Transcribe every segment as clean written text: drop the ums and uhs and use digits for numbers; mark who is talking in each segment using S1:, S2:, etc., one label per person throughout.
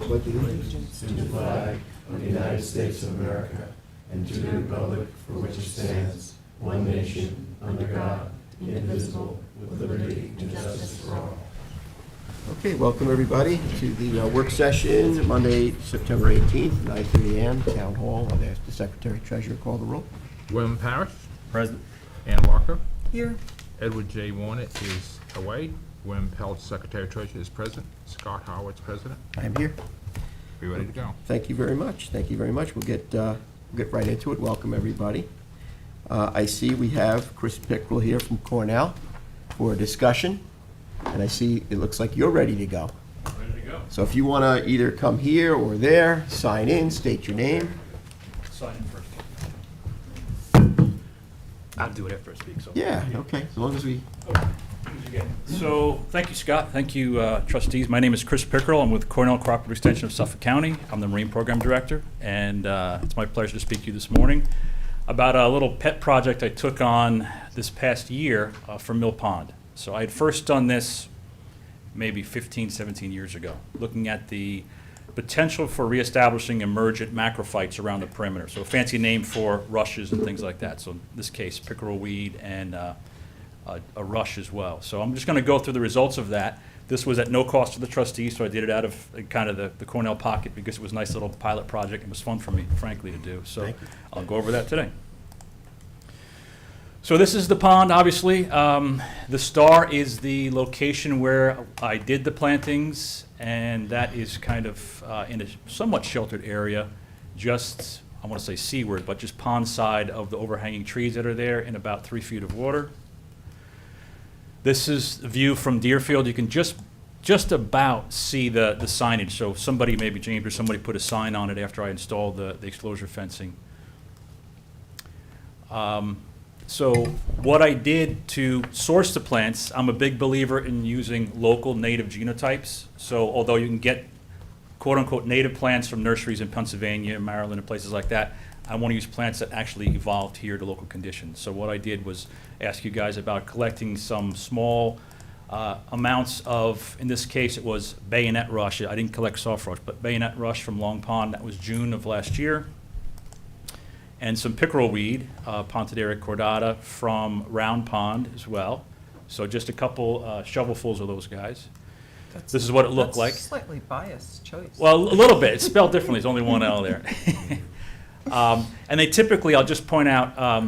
S1: pledge allegiance to the flag of the United States of America and to the republic for which it stands, one nation, under God, indivisible, with liberty and justice for all. Okay, welcome everybody to the work session, Monday, September 18th, 9:30 a.m., Town Hall. I'd ask the Secretary Treasurer call the roll.
S2: William Parrish.
S3: Present.
S2: Ann Walker.
S3: Here.
S2: Edward J. Warner is away. William Pelt, Secretary Treasurer, is present. Scott Howard's president.
S1: I'm here.
S2: Be ready to go.
S1: Thank you very much. Thank you very much. We'll get right into it. Welcome everybody. I see we have Chris Pickrell here from Cornell for a discussion. And I see it looks like you're ready to go.
S3: Ready to go.
S1: So if you want to either come here or there, sign in, state your name.
S3: Sign in first. I'll do it after I speak. So.
S1: Yeah, okay, as long as we...
S3: So, thank you, Scott. Thank you, trustees. My name is Chris Pickrell. I'm with Cornell Cooperative Extension of Suffolk County. I'm the Marine Program Director, and it's my pleasure to speak to you this morning about a little pet project I took on this past year for Mill Pond. So I had first done this maybe 15, 17 years ago, looking at the potential for reestablishing emergent macrophytes around the perimeter. So a fancy name for rushes and things like that. So in this case, pickerel weed and a rush as well. So I'm just going to go through the results of that. This was at no cost to the trustees, so I did it out of kind of the Cornell pocket because it was a nice little pilot project. It was fun for me, frankly, to do. So I'll go over that today. So this is the pond, obviously. The star is the location where I did the plantings, and that is kind of in a somewhat sheltered area, just, I want to say seaward, but just pond side of the overhanging trees that are there in about 3 feet of water. This is the view from Deerfield. You can just about see the signage. So somebody, maybe James or somebody, put a sign on it after I installed the exclosure fencing. So what I did to source the plants, I'm a big believer in using local native genotypes. So although you can get quote-unquote native plants from nurseries in Pennsylvania, Maryland, and places like that, I want to use plants that actually evolved here to local conditions. So what I did was ask you guys about collecting some small amounts of, in this case it was bayonet rush. I didn't collect soft rush, but bayonet rush from Long Pond. That was June of last year. And some pickerel weed, Pontedera cordata, from Round Pond as well. So just a couple shovelfuls of those guys. This is what it looked like.
S4: Slightly biased choice.
S3: Well, a little bit. It's spelled differently. There's only one L there. And they typically, I'll just point out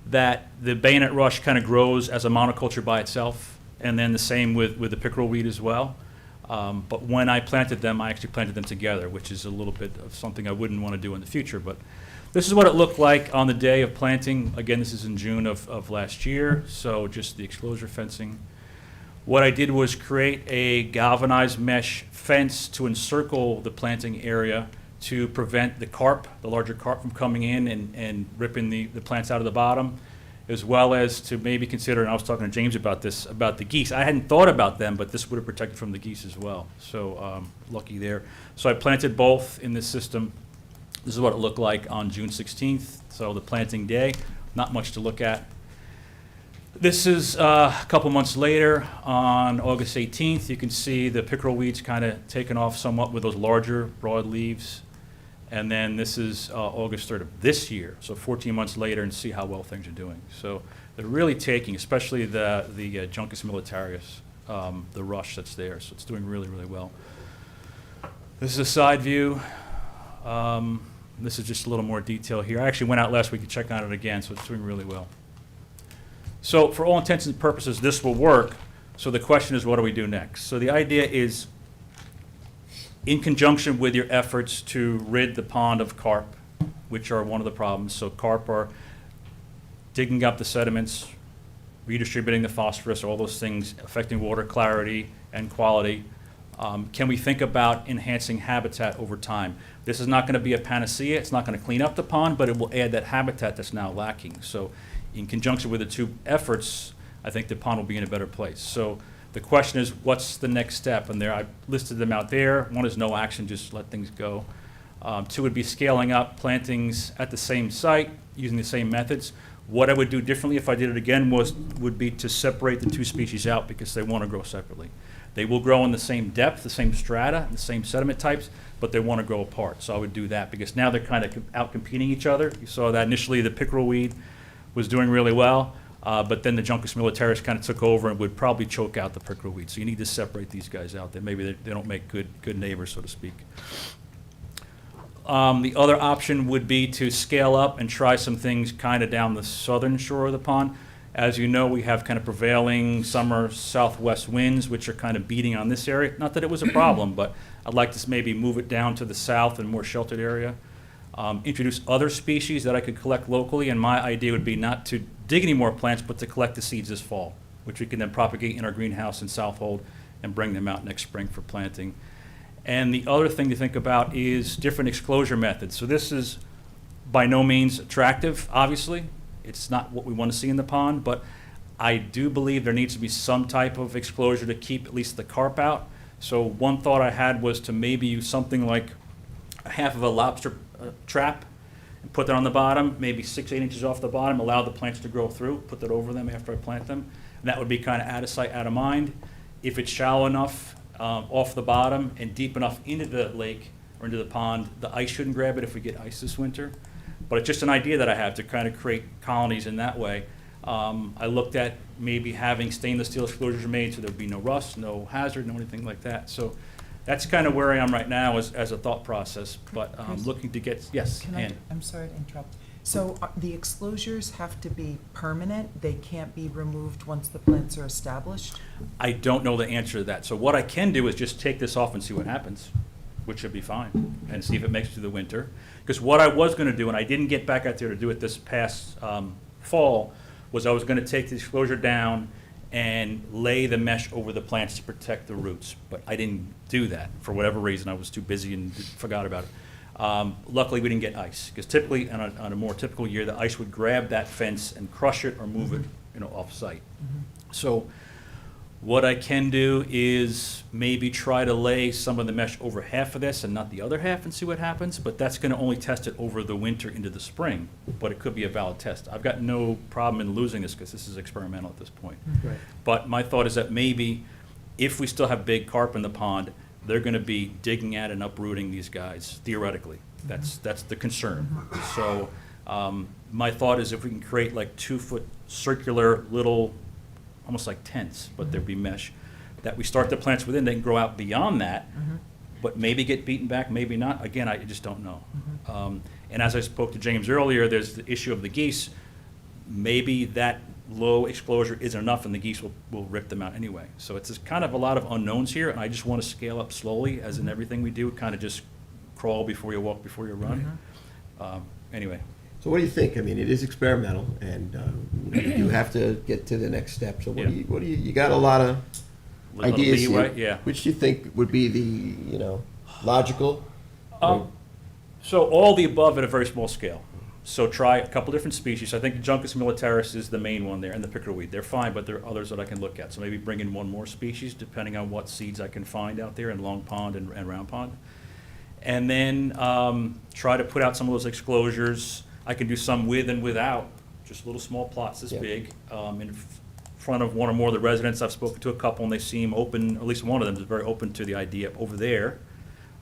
S3: that the bayonet rush kind of grows as a monoculture by itself, and then the same with the pickerel weed as well. But when I planted them, I actually planted them together, which is a little bit of something I wouldn't want to do in the future. But this is what it looked like on the day of planting. Again, this is in June of last year, so just the exclosure fencing. What I did was create a galvanized mesh fence to encircle the planting area to prevent the carp, the larger carp, from coming in and ripping the plants out of the bottom, as well as to maybe consider, and I was talking to James about this, about the geese. I hadn't thought about them, but this would have protected from the geese as well. So lucky there. So I planted both in this system. This is what it looked like on June 16th, so the planting day. Not much to look at. This is a couple months later, on August 18th. You can see the pickerel weeds kind of taken off somewhat with those larger, broad leaves. And then this is August 3rd of this year, so 14 months later, and see how well things are doing. So they're really taking, especially the Juncus militaris, the rush that's there. So it's doing really, really well. This is a side view. This is just a little more detail here. I actually went out last week to check on it again, so it's doing really well. So for all intents and purposes, this will work. So the question is, what do we do next? So the idea is, in conjunction with your efforts to rid the pond of carp, which are one of the problems. So carp are digging up the sediments, redistributing the phosphorus, all those things affecting water clarity and quality. Can we think about enhancing habitat over time? This is not going to be a panacea. It's not going to clean up the pond, but it will add that habitat that's now lacking. So in conjunction with the two efforts, I think the pond will be in a better place. So the question is, what's the next step? And there, I listed them out there. One is no action, just let things go. Two would be scaling up plantings at the same site using the same methods. What I would do differently if I did it again would be to separate the two species out because they want to grow separately. They will grow in the same depth, the same strata, the same sediment types, but they want to grow apart. So I would do that because now they're kind of out competing each other. You saw that initially the pickerel weed was doing really well, but then the Juncus militaris kind of took over and would probably choke out the pickerel weed. So you need to separate these guys out. That maybe they don't make good neighbors, so to speak. The other option would be to scale up and try some things kind of down the southern shore of the pond. As you know, we have kind of prevailing summer southwest winds, which are kind of beating on this area. Not that it was a problem, but I'd like to maybe move it down to the south and more sheltered area. Introduce other species that I could collect locally, and my idea would be not to dig any more plants, but to collect the seeds this fall, which we can then propagate in our greenhouse in Southold and bring them out next spring for planting. And the other thing to think about is different exclosure methods. So this is by no means attractive, obviously. It's not what we want to see in the pond, but I do believe there needs to be some type of exclosure to keep at least the carp out. So one thought I had was to maybe use something like half of a lobster trap and put that on the bottom, maybe 6-8 inches off the bottom, allow the plants to grow through, put that over them after I plant them. And that would be kind of out of sight, out of mind. If it's shallow enough off the bottom and deep enough into the lake or into the pond, the ice shouldn't grab it if we get ice this winter. But it's just an idea that I have to kind of create colonies in that way. I looked at maybe having stainless steel exclosures made so there'd be no rust, no hazard, no anything like that. So that's kind of where I am right now as a thought process, but looking to get, yes, Ann.
S4: I'm sorry to interrupt. So the exclosures have to be permanent? They can't be removed once the plants are established?
S3: I don't know the answer to that. So what I can do is just take this off and see what happens, which should be fine, and see if it makes it through the winter. Because what I was going to do, and I didn't get back out there to do it this past fall, was I was going to take the exclosure down and lay the mesh over the plants to protect the roots. But I didn't do that for whatever reason. I was too busy and forgot about it. Luckily, we didn't get ice, because typically on a more typical year, the ice would grab that fence and crush it or move it, off site. So what I can do is maybe try to lay some of the mesh over half of this and not the other half and see what happens, but that's going to only test it over the winter into the spring, but it could be a valid test. I've got no problem in losing this because this is experimental at this point.
S1: Right.
S3: But my thought is that maybe if we still have big carp in the pond, they're going to be digging at and uprooting these guys, theoretically. That's the concern. So my thought is if we can create like 2-foot circular little, almost like tents, but there'd be mesh, that we start the plants within, they can grow out beyond that, but maybe get beaten back, maybe not. Again, I just don't know. And as I spoke to James earlier, there's the issue of the geese. Maybe that low exposure isn't enough and the geese will rip them out anyway. So it's just kind of a lot of unknowns here, and I just want to scale up slowly, as in everything we do, kind of just crawl before you walk, before you run. Anyway.
S1: So what do you think? I mean, it is experimental, and you have to get to the next step. So what do you got a lot of
S3: Little
S1: ideas
S3: leeway,
S1: here.
S3: yeah.
S1: Which do you think would be the, logical?
S3: So all the above at a very small scale. So try a couple different species. I think the Juncus militaris is the main one there, and the pickerelweed. They're fine, but there are others that I can look at. So maybe bring in one more species, depending on what seeds I can find out there in Long Pond and Round Pond. And then try to put out some of those exclosures. I can do some with and without, just little small plots this big, in front of one or more of the residents. I've spoken to a couple, and they seem open, at least one of them is very open to the idea over there,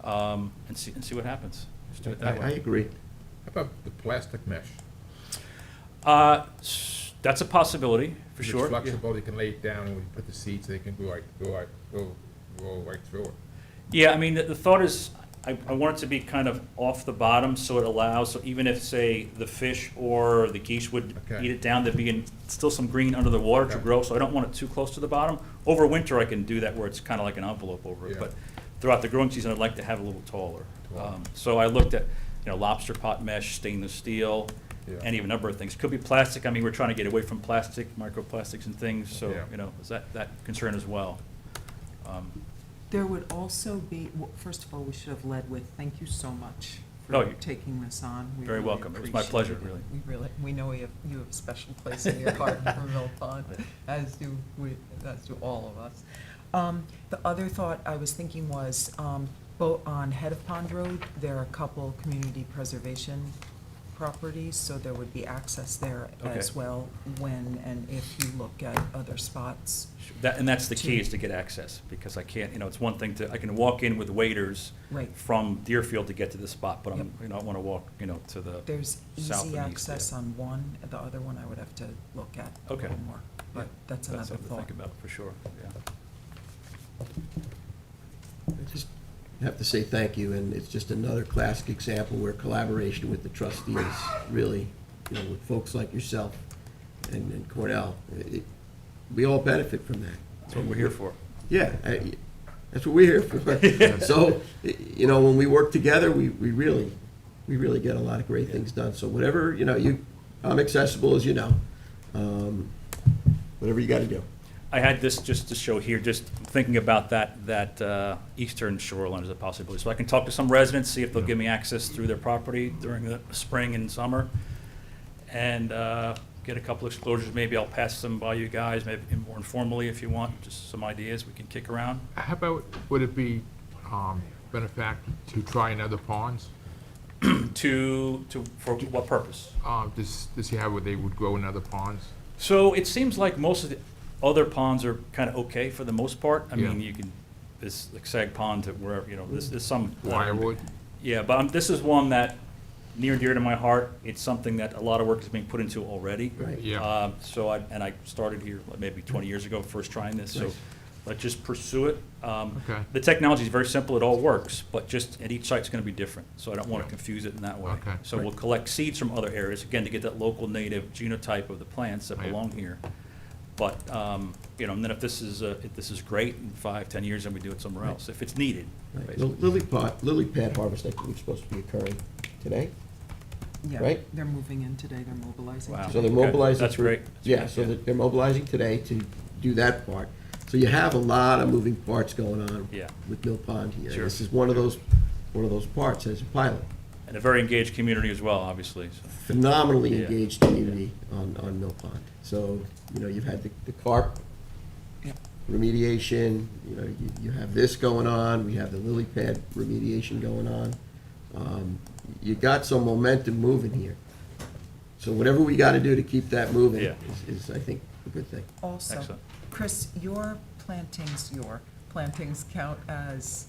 S3: and see what happens. Just do it that way.
S1: I agree.
S2: How about the plastic mesh?
S3: That's a possibility, for sure.
S2: It's flexible, you can lay it down, and when you put the seeds, they can go right through it.
S3: Yeah, I mean, the thought is, I want it to be kind of off the bottom, so it allows, so even if, say, the fish or the geese would eat it down, there'd be still some green under the water to grow, so I don't want it too close to the bottom. Over winter, I can do that where it's kind of like an envelope over it, but throughout the growing season, I'd like to have it a little taller. So I looked at, lobster pot mesh, stainless steel, any of a number of things. Could be plastic. I mean, we're trying to get away from plastic, microplastics and things, so, is that concern as well.
S4: There would also be, well, first of all, we should have led with, thank you so much
S3: Oh,
S4: for taking this on. We
S3: very
S4: really
S3: welcome. It was my
S4: appreciate
S3: pleasure,
S4: it.
S3: really.
S4: We know you have a special place in your heart for Mill Pond, as do all of us. The other thought I was thinking was, both on Head of Pond Road, there are a couple community preservation properties, so there would be access there
S3: Okay.
S4: as well when and if you look at other spots.
S3: And that's the key, is to get access, because I can't, it's one thing I can walk in with waiters
S4: Right.
S3: from Deerfield to get to this spot, but
S4: Yep.
S3: I want to walk, to the
S4: There's
S3: south
S4: easy
S3: and east there.
S4: access on one, the other one I would have to look at a
S3: Okay.
S4: little more, but that's another
S3: something to
S4: thought.
S3: think about, for sure, yeah.
S1: I just have to say thank you, and it's just another classic example where collaboration with the trustees really, with folks like yourself and Cornell, we all benefit from that.
S3: That's what we're here for.
S1: Yeah, that's what we're here for. So, when we work together, we really get a lot of great things done. So whatever, I'm accessible, as you know. Whatever you got to do.
S3: I had this just to show here, just thinking about that eastern shoreline as a possibility. So I can talk to some residents, see if they'll give me access through their property during the spring and summer, and get a couple exposures. Maybe I'll pass them by you guys, maybe more informally if you want, just some ideas we can kick around.
S2: How about, would it be benefact to try in other ponds?
S3: For what purpose?
S2: Does he have where they would grow in other ponds?
S3: So it seems like most of the other ponds are kind of okay for the most part. I mean,
S2: Yeah.
S3: this like Sag Pond to wherever, there's some. that are-
S2: Wirewood?
S3: Yeah, but this is one that near and dear to my heart. It's something that a lot of work is being put into already.
S1: Right.
S2: Yeah.
S3: So I started here maybe 20 years ago, first trying this, so
S1: Nice.
S3: let's just pursue it.
S2: Okay.
S3: The technology is very simple, it all works, but just at each site's gonna be different, so I don't wanna
S2: Yeah.
S3: confuse it in that way.
S2: Okay.
S3: So we'll collect seeds from other areas, again, to get that local native genotype of the plants that
S2: Right.
S3: belong here. But, and then if this is great, in 5, 10 years, then we do it somewhere
S1: Right.
S3: else, if it's needed,
S1: Right.
S3: basically.
S1: Lily pad harvest, I think, is supposed to be occurring today.
S4: Yeah,
S1: Right?
S4: they're moving in today, they're mobilizing
S3: Wow.
S4: today.
S1: So they're
S3: Okay.
S1: mobilizing.
S3: That's
S1: for-
S3: great. That's
S1: Yeah,
S3: great,
S1: so
S3: yeah.
S1: they're mobilizing today to do that part. So you have a lot of moving parts going on
S3: Yeah.
S1: with Mill Pond here.
S3: Sure.
S1: This is one of those parts as a pilot.
S3: And a very engaged community as well, obviously, so.
S1: Phenomenally
S3: Yeah.
S1: engaged community on Mill Pond. So, you've had the carp
S4: Yeah.
S1: remediation, you have this going on, we have the lily pad remediation going on. You got some momentum moving here. So whatever we got to do to keep that moving
S3: Yeah.
S1: is, I think, a good thing.
S4: Also,
S3: Excellent.
S4: Chris, your plantings count as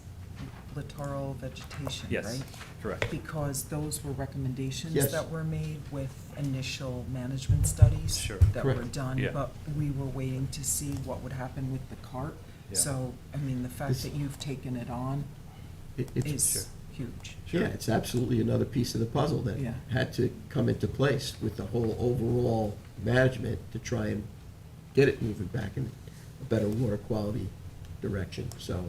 S4: littoral vegetation, right?
S3: Yes, correct.
S4: Because those were recommendations
S1: Yes.
S4: that were made with initial management studies
S3: Sure.
S4: that were
S1: Correct.
S4: done,
S3: Yeah.
S4: but we were waiting to see what would happen with the carp.
S3: Yeah.
S4: So, I mean, the fact
S1: This-
S4: that you've taken it on
S1: It's,
S4: is huge.
S1: yeah, it's absolutely another piece of the puzzle that
S4: Yeah.
S1: had to come into place with the whole overall management to try and get it moving back in a better water quality direction. So,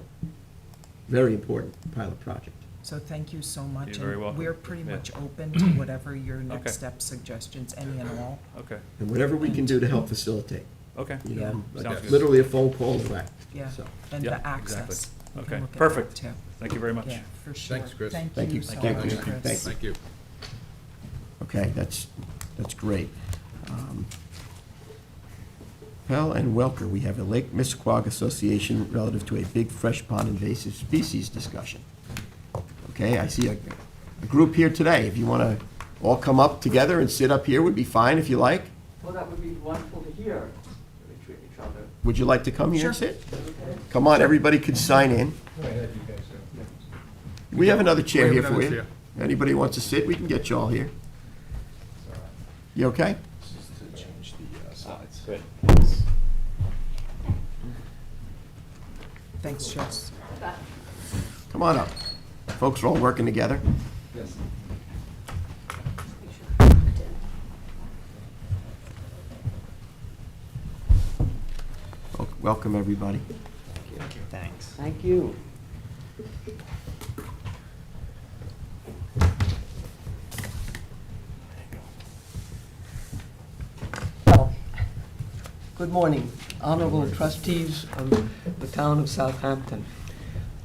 S1: very important pilot project.
S4: So thank you so much.
S3: You're very
S4: and
S3: welcome.
S4: We're pretty
S3: Yeah.
S4: much open to whatever your
S3: Okay.
S4: next step suggestions, any and all.
S3: Okay,
S1: And whatever we can do to help facilitate,
S3: okay.
S4: Yeah.
S1: like
S3: Sounds good.
S1: literally a phone call away.
S4: Yeah,
S1: So,
S4: and
S3: Yeah,
S4: the access.
S3: exactly.
S4: We can
S3: Okay,
S4: look at that
S3: perfect.
S4: too.
S3: Thank you very much.
S4: Yeah, for sure.
S2: Thanks, Chris.
S1: Thank
S4: Thank
S1: you.
S4: you so
S1: Thank
S4: much,
S1: you.
S4: Chris.
S1: Thank you.
S2: Thank you.
S1: Okay, that's great. Pell and Welker, we have a Lake Missquag Association relative to a big fresh pond invasive species discussion. Okay, I see a group here today. If you want to all come up together and sit up here would be fine if you like.
S5: Well, that would be wonderful to hear between each other.
S1: Would you like to come here and
S4: Sure.
S1: sit? Come on, everybody could sign in. We have another chair
S2: We
S1: here
S2: have
S1: for
S2: another
S1: you.
S2: chair.
S1: Anybody wants to sit, we can get you all here. You okay?
S3: Good.
S4: Thanks, Jess.
S1: Come on up. Folks are all working together. Welcome, everybody.
S5: Thanks. Thank you. Well, good morning, honorable trustees of the town of Southampton.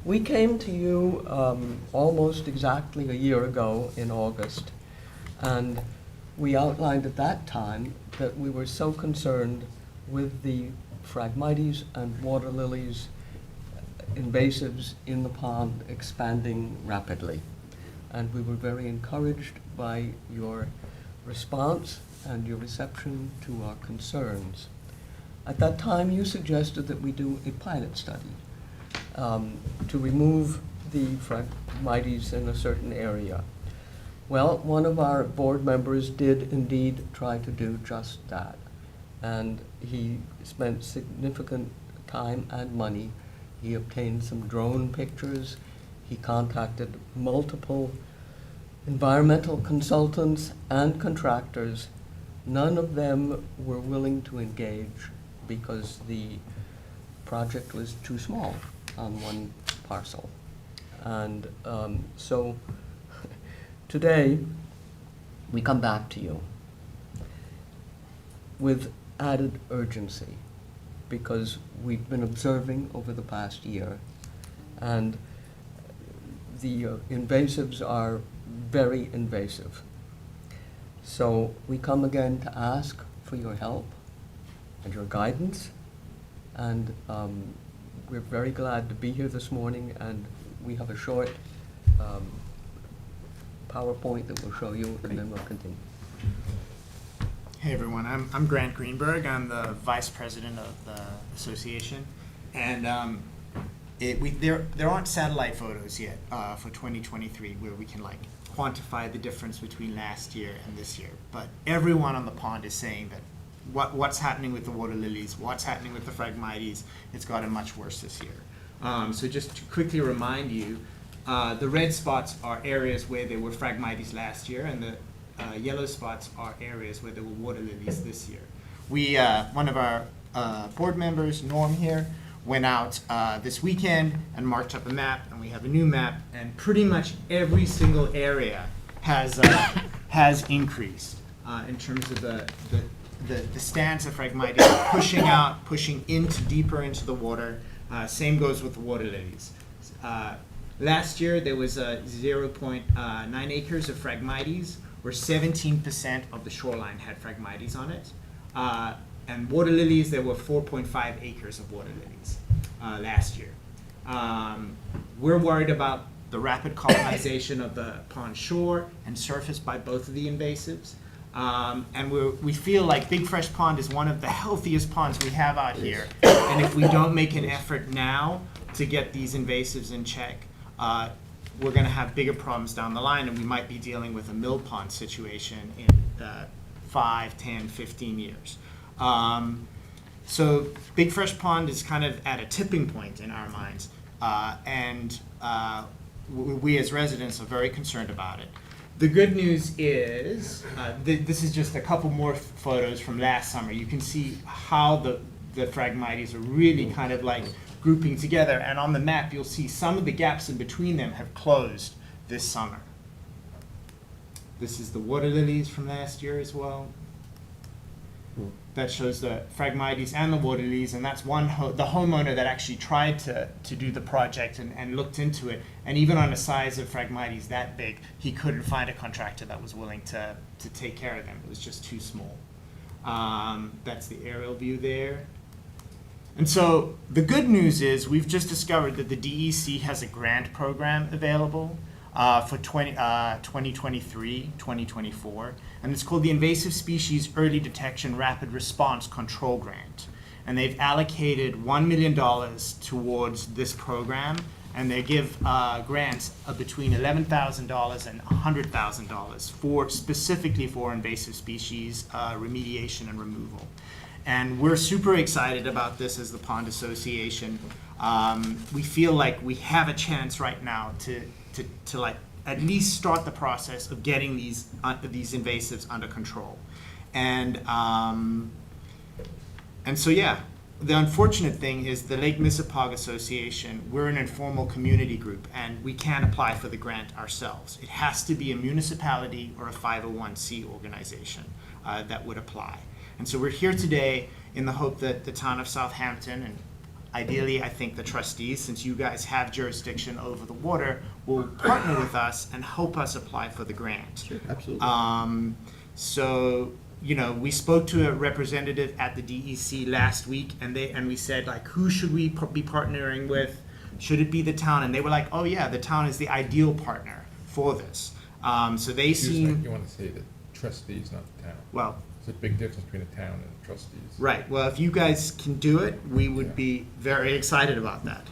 S5: We came to you almost exactly a year ago in August, and we outlined at that time that we were so concerned with the Phragmites and water lilies invasives in the pond expanding rapidly. And we were very encouraged by your response and your reception to our concerns. At that time, you suggested that we do a pilot study to remove the Phragmites in a certain area. Well, one of our board members did indeed try to do just that. And he spent significant time and money. He obtained some drone pictures. He contacted multiple environmental consultants and contractors. None of them were willing to engage because the project was too small on one parcel. And so today, we come back to you with added urgency because we've been observing over the past year, and the invasives are very invasive. So we come again to ask for your help and your guidance, and we're very glad to be here this morning, and we have a short PowerPoint that we'll show you, and then we'll continue.
S6: Hey everyone, I'm Grant Greenberg. I'm the vice president of the association, and there aren't satellite photos yet for 2023 where we can like quantify the difference between last year and this year. But everyone on the pond is saying that what's happening with the water lilies, what's happening with the Phragmites, it's gotten much worse this year. So just to quickly remind you, the red spots are areas where there were Phragmites last year, and the yellow spots are areas where there were water lilies this year. We, one of our board members, Norm here, went out this weekend and marked up a map, and we have a new map, and pretty much every single area has increased in terms of the stance of Phragmites pushing out, pushing deeper into the water. Same goes with the water lilies. Last year there was 0.9 acres of Phragmites, where 17% of the shoreline had Phragmites on it. And water lilies, there were 4.5 acres of water lilies last year. We're worried about the rapid colonization of the pond shore and surface by both of the invasives. And we feel like Big Fresh Pond is one of the healthiest ponds we have out here. And if we don't make an effort now to get these invasives in check, we're going to have bigger problems down the line, and we might be dealing with a mill pond situation in 5, 10, 15 years. So Big Fresh Pond is kind of at a tipping point in our minds, and we as residents are very concerned about it. The good news is, this is just a couple more photos from last summer. You can see how the Phragmites are really kind of like grouping together, and on the map you'll see some of the gaps in between them have closed this summer. This is the water lilies from last year as well. That shows the Phragmites and the water lilies, and that's the homeowner that actually tried to do the project and looked into it, and even on a size of Phragmites that big, he couldn't find a contractor that was willing to take care of them. It was just too small. That's the aerial view there. And so the good news is we've just discovered that the DEC has a grant program available for 2023, 2024, and it's called the Invasive Species Early Detection Rapid Response Control Grant. And they've allocated $1 million towards this program, and they give grants of between $11,000 and $100,000 specifically for invasive species remediation and removal. And we're super excited about this as the Pond Association. We feel like we have a chance right now to like at least start the process of getting these invasives under control. And so yeah, the unfortunate thing is the Lake Mississippi Association, we're an informal community group, and we can't apply for the grant ourselves. It has to be a municipality or a 501c organization that would apply. And so we're here today in the hope that the town of Southampton, and ideally I think the trustees, since you guys have jurisdiction over the water, will partner with us and help us apply for the grant.
S1: Sure, absolutely.
S6: So, you know, we spoke to a representative at the DEC last week, and we said, like, who should we be partnering with? Should it be the town? And they were like, oh yeah, the town is the ideal partner for this. So they seem...
S2: You want to say the trustees, not the town.
S6: Well,
S2: It's a big difference between the town and the trustees.
S6: right, well, if you guys can do it, we would be very excited about that.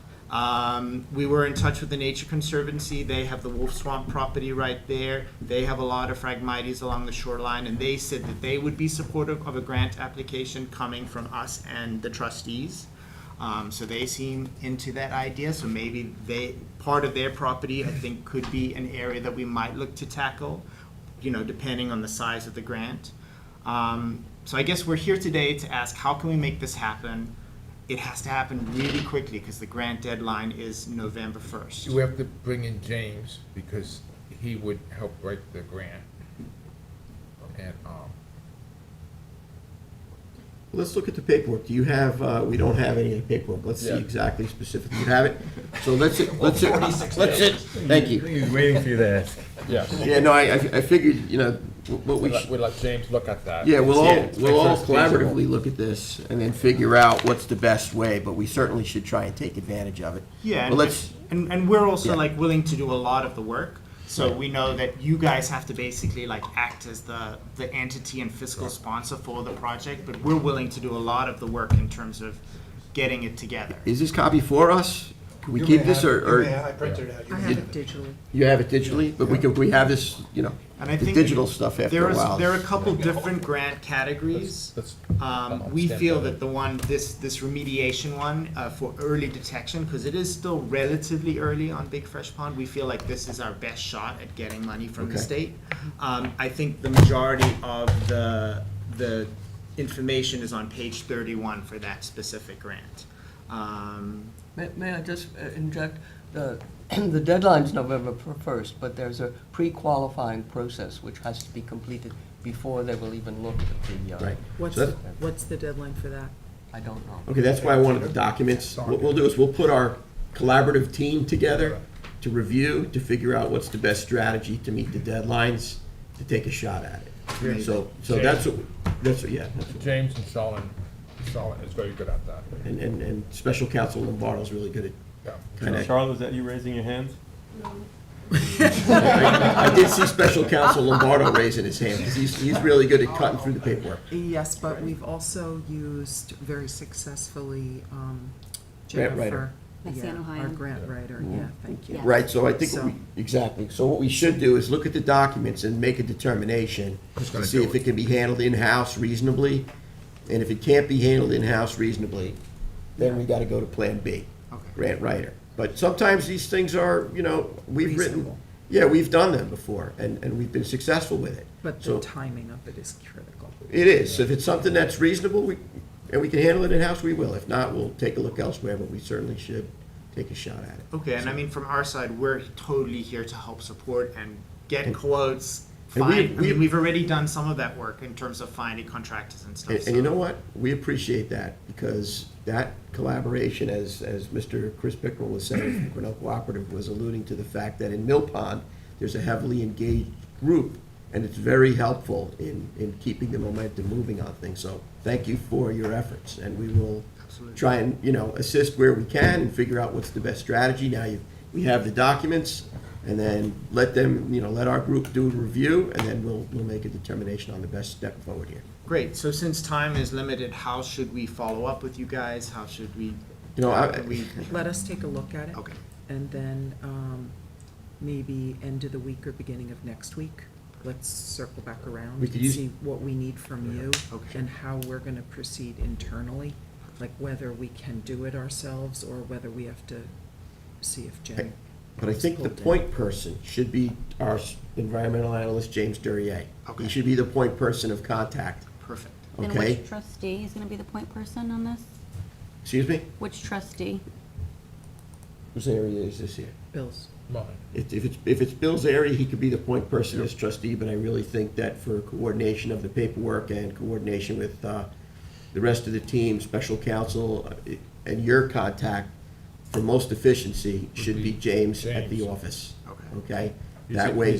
S6: We were in touch with the Nature Conservancy. They have the Wolf Swamp property right there. They have a lot of Phragmites along the shoreline, and they said that they would be supportive of a grant application coming from us and the trustees. So they seem into that idea, so maybe part of their property, I think, could be an area that we might look to tackle, depending on the size of the grant. So I guess we're here today to ask, how can we make this happen? It has to happen really quickly, because the grant deadline is November 1st.
S2: We have to bring in James, because he would help write the grant. And,
S1: Let's look at the paperwork. Do you have, we don't have any of the paperwork. Let's see
S2: Yeah.
S1: exactly specifically. You have it? So let's thank you.
S7: He was waiting for you to ask.
S2: yes,
S1: Yeah, no, I figured, what we
S2: we'd let James look at that.
S1: Yeah, we'll all
S2: Make sure it's feasible.
S1: collaboratively look at this and then figure out what's the best way, but we certainly should try and take advantage of it.
S6: Yeah,
S1: But let's,
S6: and we're also
S1: Yeah.
S6: like willing to do a lot of the work. So we know that you guys have to basically like act as the entity and fiscal sponsor for the project, but we're willing to do a lot of the work in terms of getting it together.
S1: is this copy for us? Can we keep this, or
S8: I printed it out. You
S4: I
S8: can
S4: have
S8: have
S4: it digitally.
S1: you have it digitally? But we have this,
S6: And I
S1: the
S6: think
S1: digital stuff after
S6: there
S1: a
S6: is
S1: while.
S6: there are a couple different grant categories. We feel that the one, this remediation one for early detection, because it is still relatively early on Big Fresh Pond, we feel like this is our best shot at getting money from the
S1: Okay.
S6: state. I think the majority of the information is on page 31 for that specific grant.
S5: May I just inject? The deadline's November 1st, but there's a pre-qualifying process which has to be completed before they will even look at the.
S1: Right.
S4: What's,
S1: So that-
S4: what's the deadline for that?
S5: I don't know.
S1: Okay, that's why I wanted the documents. What we'll do is we'll put our collaborative team together to review, to figure out what's the best strategy to meet the deadlines, to take a shot at it. So that's what, yeah. that's what-
S2: James and Solon is very good at that.
S1: And Special Counsel Lombardo's really good at
S2: Yeah.
S1: kind of.
S7: Charlotte, is that you raising your hands?
S1: I did see Special Counsel Lombardo raising his hand, 'cause he's really good at cutting through the paperwork.
S4: Yes, but we've also used very successfully
S1: Grant writer.
S4: Jennifer.
S9: Maxine,
S4: Yeah, our
S9: Ohio.
S4: grant writer, yeah, thank you.
S9: Yeah.
S1: Right, so I think,
S4: So-
S1: exactly. So what we should do is look at the documents and make a determination
S2: Who's
S1: to
S2: gonna
S1: see
S2: do
S1: if
S2: it?
S1: it can be handled in-house reasonably. And if it can't be handled in-house reasonably, then we gotta go to Plan B,
S6: Okay.
S1: grant writer. But sometimes these things are, we've written,
S4: Reasonable.
S1: yeah, we've done them before, and we've been successful with it.
S4: But
S1: So-
S4: the timing of it is critical.
S1: It is. If it's something that's reasonable, and we can handle it in-house, we will. If not, we'll take a look elsewhere, but we certainly should take a shot at it.
S6: Okay, and I mean, from our side, we're totally here to help support and get quotes.
S1: And we-
S6: I mean, we've already done some of that work in terms of finding contractors and stuff.
S1: And you know what? We appreciate that, because that collaboration, as Mr. Chris Pickrell was saying, from Grinnell Cooperative, was alluding to the fact that in Mill Pond, there's a heavily engaged group, and it's very helpful in keeping the momentum moving on things. So thank you for your efforts, and we will
S6: Absolutely.
S1: try and, assist where we can and figure out what's the best strategy. Now, we have the documents, and then let them, let our group do a review, and then we'll make a determination on the best step forward here.
S6: Great, so since time is limited, how should we follow up with you guys? How should we?
S1: I-
S6: how can we-
S4: Let us take a look at it.
S6: Okay,
S4: And then maybe end of the week or beginning of next week, let's circle back around
S1: We
S4: and
S1: could use-
S4: see what we need from you
S6: Okay.
S4: and how we're gonna proceed internally, like whether we can do it ourselves or whether we have to see if Jen.
S1: But I think the point person should be our environmental analyst, James Duryea.
S6: Okay.
S1: He should be the point person of contact,
S6: perfect.
S9: Then
S1: okay?
S9: which trustee is gonna be the point person on this?
S1: Excuse me?
S9: Which trustee?
S1: Whose area is this here?
S4: Bills.
S2: Mine.
S1: If it's Bill's area, he could be the point person as trustee, but I really think that for coordination of the paperwork and coordination with the rest of the team, special counsel, and your contact, for most efficiency, should be James at the
S2: James.
S1: office.
S6: Okay.
S1: Okay?
S2: He's-
S1: That way,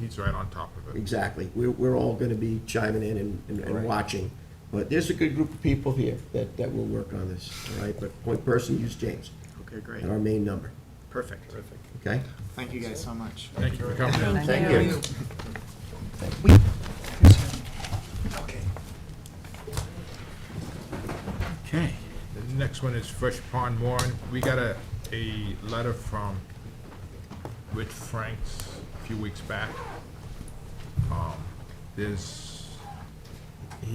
S2: He's right on top of it.
S1: exactly, we're all gonna be chiming in and watching. But there's a good group of people here that will work on this, all right? But point person, use James,
S6: Okay, great,
S1: and our main number,
S6: perfect.
S1: okay?
S6: Thank you guys so much.
S2: Thank you for coming in.
S9: Thank you.
S4: We
S2: next one is Fresh Pond Mooring. We got a letter from Rich Franks a few weeks back. He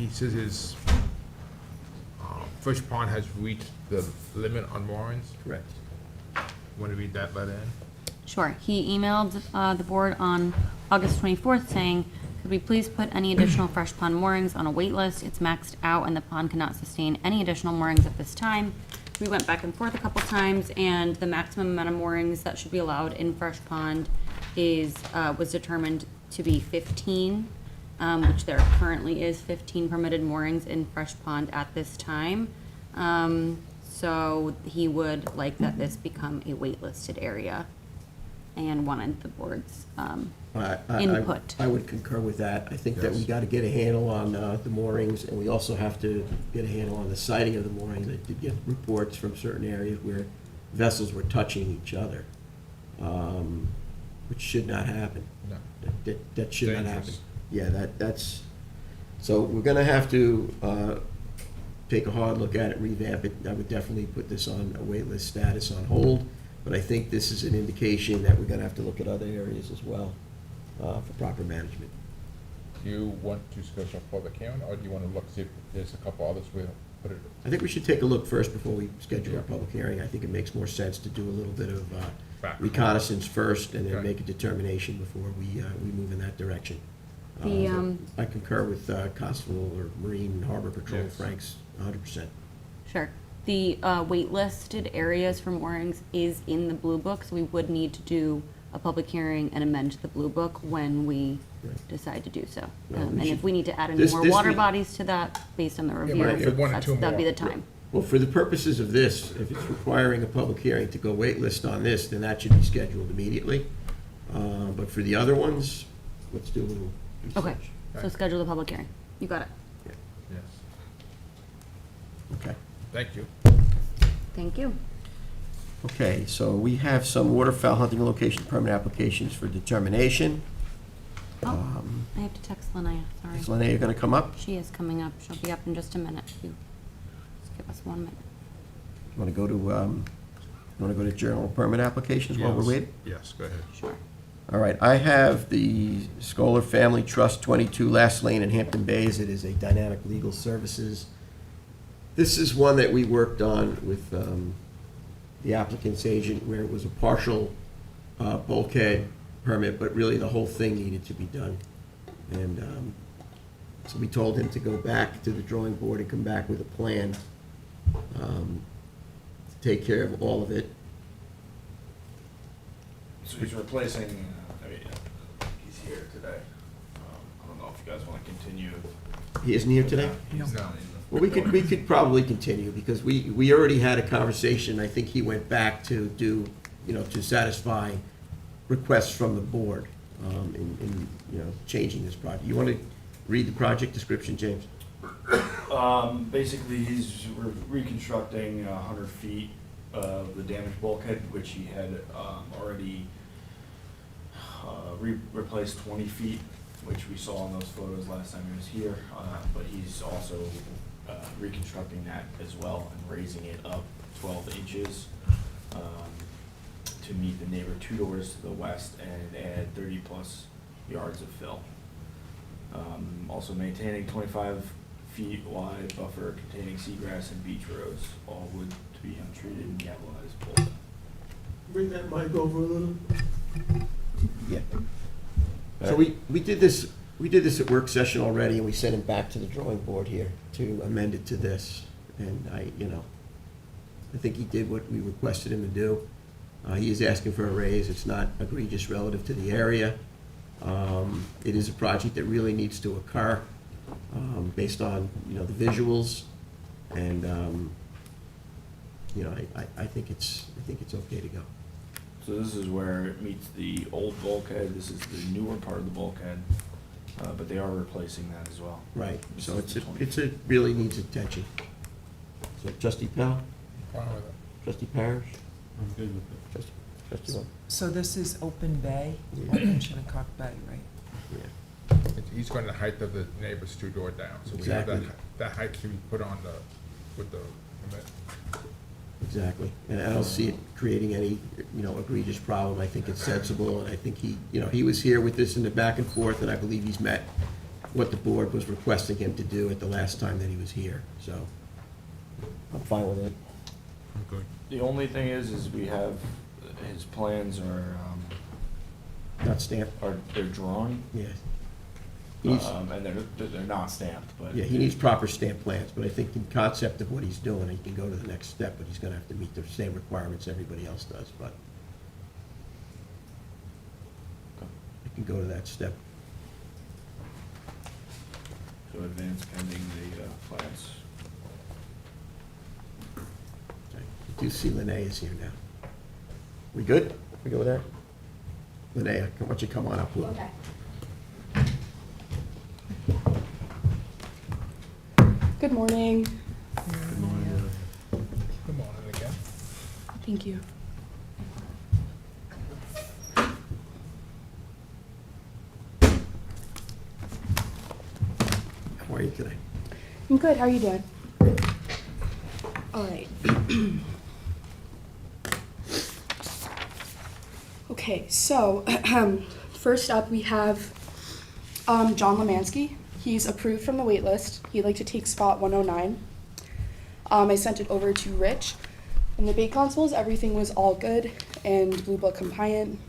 S2: says his Fresh Pond has reached the limit on moorings.
S5: Correct.
S2: Want to read that letter in?
S9: Sure. He emailed the board on August 24th saying, could we please put any additional fresh pond moorings on a wait list? It's maxed out and the pond cannot sustain any additional moorings at this time. We went back and forth a couple times, and the maximum amount of moorings that should be allowed in fresh pond was determined to be 15, which there currently is 15 permitted moorings in fresh pond at this time. So he would like that this become a waitlisted area and wanted the board's input.
S8: I would concur with that. I think that we
S2: Yes.
S8: got to get a handle on the moorings, and we also have to get a handle on the siting of the moorings. I did get reports from certain areas where vessels were touching each other, which should not happen.
S2: No.
S8: That should not happen.
S2: Dangerous.
S8: Yeah, that's, so we're gonna have to take a hard look at it, revamp it. I would definitely put this on a wait list status on hold, but I think this is an indication that we're gonna have to look at other areas as well for proper management.
S2: Do you want to schedule a public hearing, or do you want to look, see if there's a couple others we'll put it?
S8: I think we should take a look first before we schedule our public hearing. I think it makes more sense to do a little bit of
S2: Back.
S8: reconnaissance first and then
S2: Okay.
S8: make a determination before we move in that direction.
S9: The,
S8: I concur with Constable or Marine Harbor Patrol
S2: Yes.
S8: Franks 100%.
S9: Sure. The waitlisted areas for moorings is in the Blue Book, so we would need to do a public hearing and amend the Blue Book when we
S8: Right.
S9: decide to do so.
S8: Well, we
S9: And if
S8: should-
S9: we need to add any
S8: this-
S9: more
S8: this
S9: water
S8: we-
S9: bodies to that, based on the review,
S2: but if one or two
S9: that'd be
S2: more.
S9: the time.
S8: Well, for the purposes of this, if it's requiring a public hearing to go wait list on this, then that should be scheduled immediately. But for the other ones, let's do a little research.
S9: Okay, so schedule the public hearing. You got it.
S2: Yes.
S8: Okay.
S2: Thank you.
S9: Thank you.
S8: Okay, so we have some waterfowl hunting location permit applications for determination.
S9: Oh, I have to text Linnea, sorry.
S8: Is Linnea gonna come up?
S9: She is coming up. She'll be up in just a minute. You just give us 1 minute.
S8: Want to go to general permit applications while we're
S2: Yes.
S8: waiting?
S2: Yes, go ahead.
S9: Sure.
S8: All right, I have the Scholar Family Trust, 22 Last Lane in Hampton Bays. It is a dynamic legal services. This is one that we worked on with the applicant's agent, where it was a partial bulkhead permit, but really the whole thing needed to be done. And so we told him to go back to the drawing board and come back with a plan to take care of all of it.
S10: So he's replacing, he's here today. I don't know if you guys want to continue.
S8: He isn't here today?
S10: He's
S2: No.
S10: not in the-
S8: Well, we could probably continue, because we already had a conversation. I think he went back to do, to satisfy requests from the board in changing this project. You want to read the project description, James?
S10: Basically, he's reconstructing 100 feet of the damaged bulkhead, which he had already replaced 20 feet, which we saw in those photos last time he was here. But he's also reconstructing that as well and raising it up 12 inches to meet the neighbor 2 doors to the west and add 30-plus yards of fill. Also maintaining 25 feet wide buffer containing seagrass and beach roads, all wood to be untreated and galvanized pole.
S8: Bring that mic over a little. Yeah. So we did this at work session already, and we sent it back to the drawing board here to amend it to this. And I think he did what we requested him to do. He is asking for a raise. It's not egregious relative to the area. It is a project that really needs to occur, based on, the visuals. And, I think it's okay to go.
S10: So this is where it meets the old bulkhead, this is the newer part of the bulkhead, but they are replacing that as well.
S8: Right,
S10: This
S8: so
S10: is the 20.
S8: it really needs attention. So Trustee Pell,
S2: Fine with it.
S8: Trustee Parrish,
S7: I'm good with it.
S8: Trustee Love?
S4: So this is Open Bay,
S8: Yeah.
S4: Open Shinnecock Bay, right?
S8: Yeah.
S2: He's going the height of the neighbor's 2 door down, so we have
S8: Exactly.
S2: that height to be put on with the permit.
S8: Exactly. And I don't see it creating any, egregious problem. I think it's sensible, and I think he was here with this in the back and forth, and I believe he's met what the board was requesting him to do at the last time that he was here, so I'm fine with it.
S2: I'm good.
S10: The only thing is we have, his plans
S8: Not stamped?
S10: they're drawn,
S8: Yeah. He needs,
S10: and they're not stamped, but.
S8: yeah, he needs proper stamp plans, but I think in concept of what he's doing, he can go to the next step, but he's gonna have to meet the same requirements everybody else does, but he can go to that step.
S10: So advance pending the plans.
S8: Okay. I do see Lene is here now. We good? We go with that? Lene, why don't you come on up, please?
S11: Okay. Good morning.
S2: Good morning again.
S11: Thank you.
S8: How are you today?
S11: I'm good. How are you doing? All right. Okay, so first up we have John Lemansky. He's approved from the wait list. He'd like to take spot 109. I sent it over to Rich. In the Bay Constables, everything was all good and Blue Book compliant.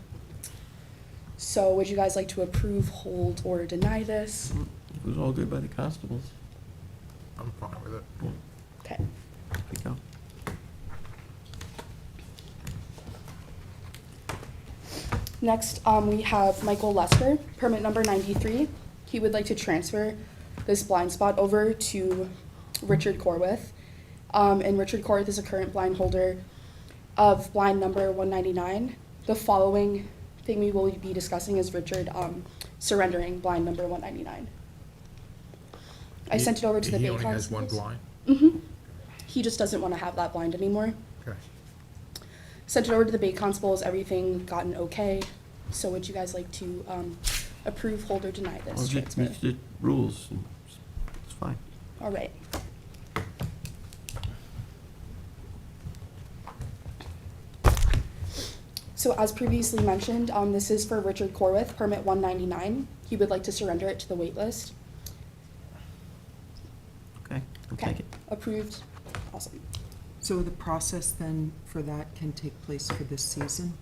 S11: So would you guys like to approve, hold, or deny this?
S8: It was all good by the constables.
S2: I'm fine with it.
S11: Okay.
S8: There we go.
S11: Next, we have Michael Lester, permit number 93. He would like to transfer this blind spot over to Richard Corwith. And Richard Corwith is a current blind holder of blind number 199. The following thing we will be discussing is Richard surrendering blind number 199. I sent it over to the Bay
S2: He only has one
S11: Constables.
S2: blind?
S11: Mm-hmm. He just doesn't want to have that blind anymore.
S2: Okay.
S11: Sent it over to the Bay Constables, everything got an okay. So would you guys like to approve, hold, or deny this transfer?
S8: Meets the rules, it's fine.
S11: All right. So as previously mentioned, this is for Richard Corwith, permit 199. He would like to surrender it to the wait list.
S8: Okay, we'll
S11: Okay.
S8: take it.
S11: Approved. Awesome.
S4: So the process then for that can take place for this season,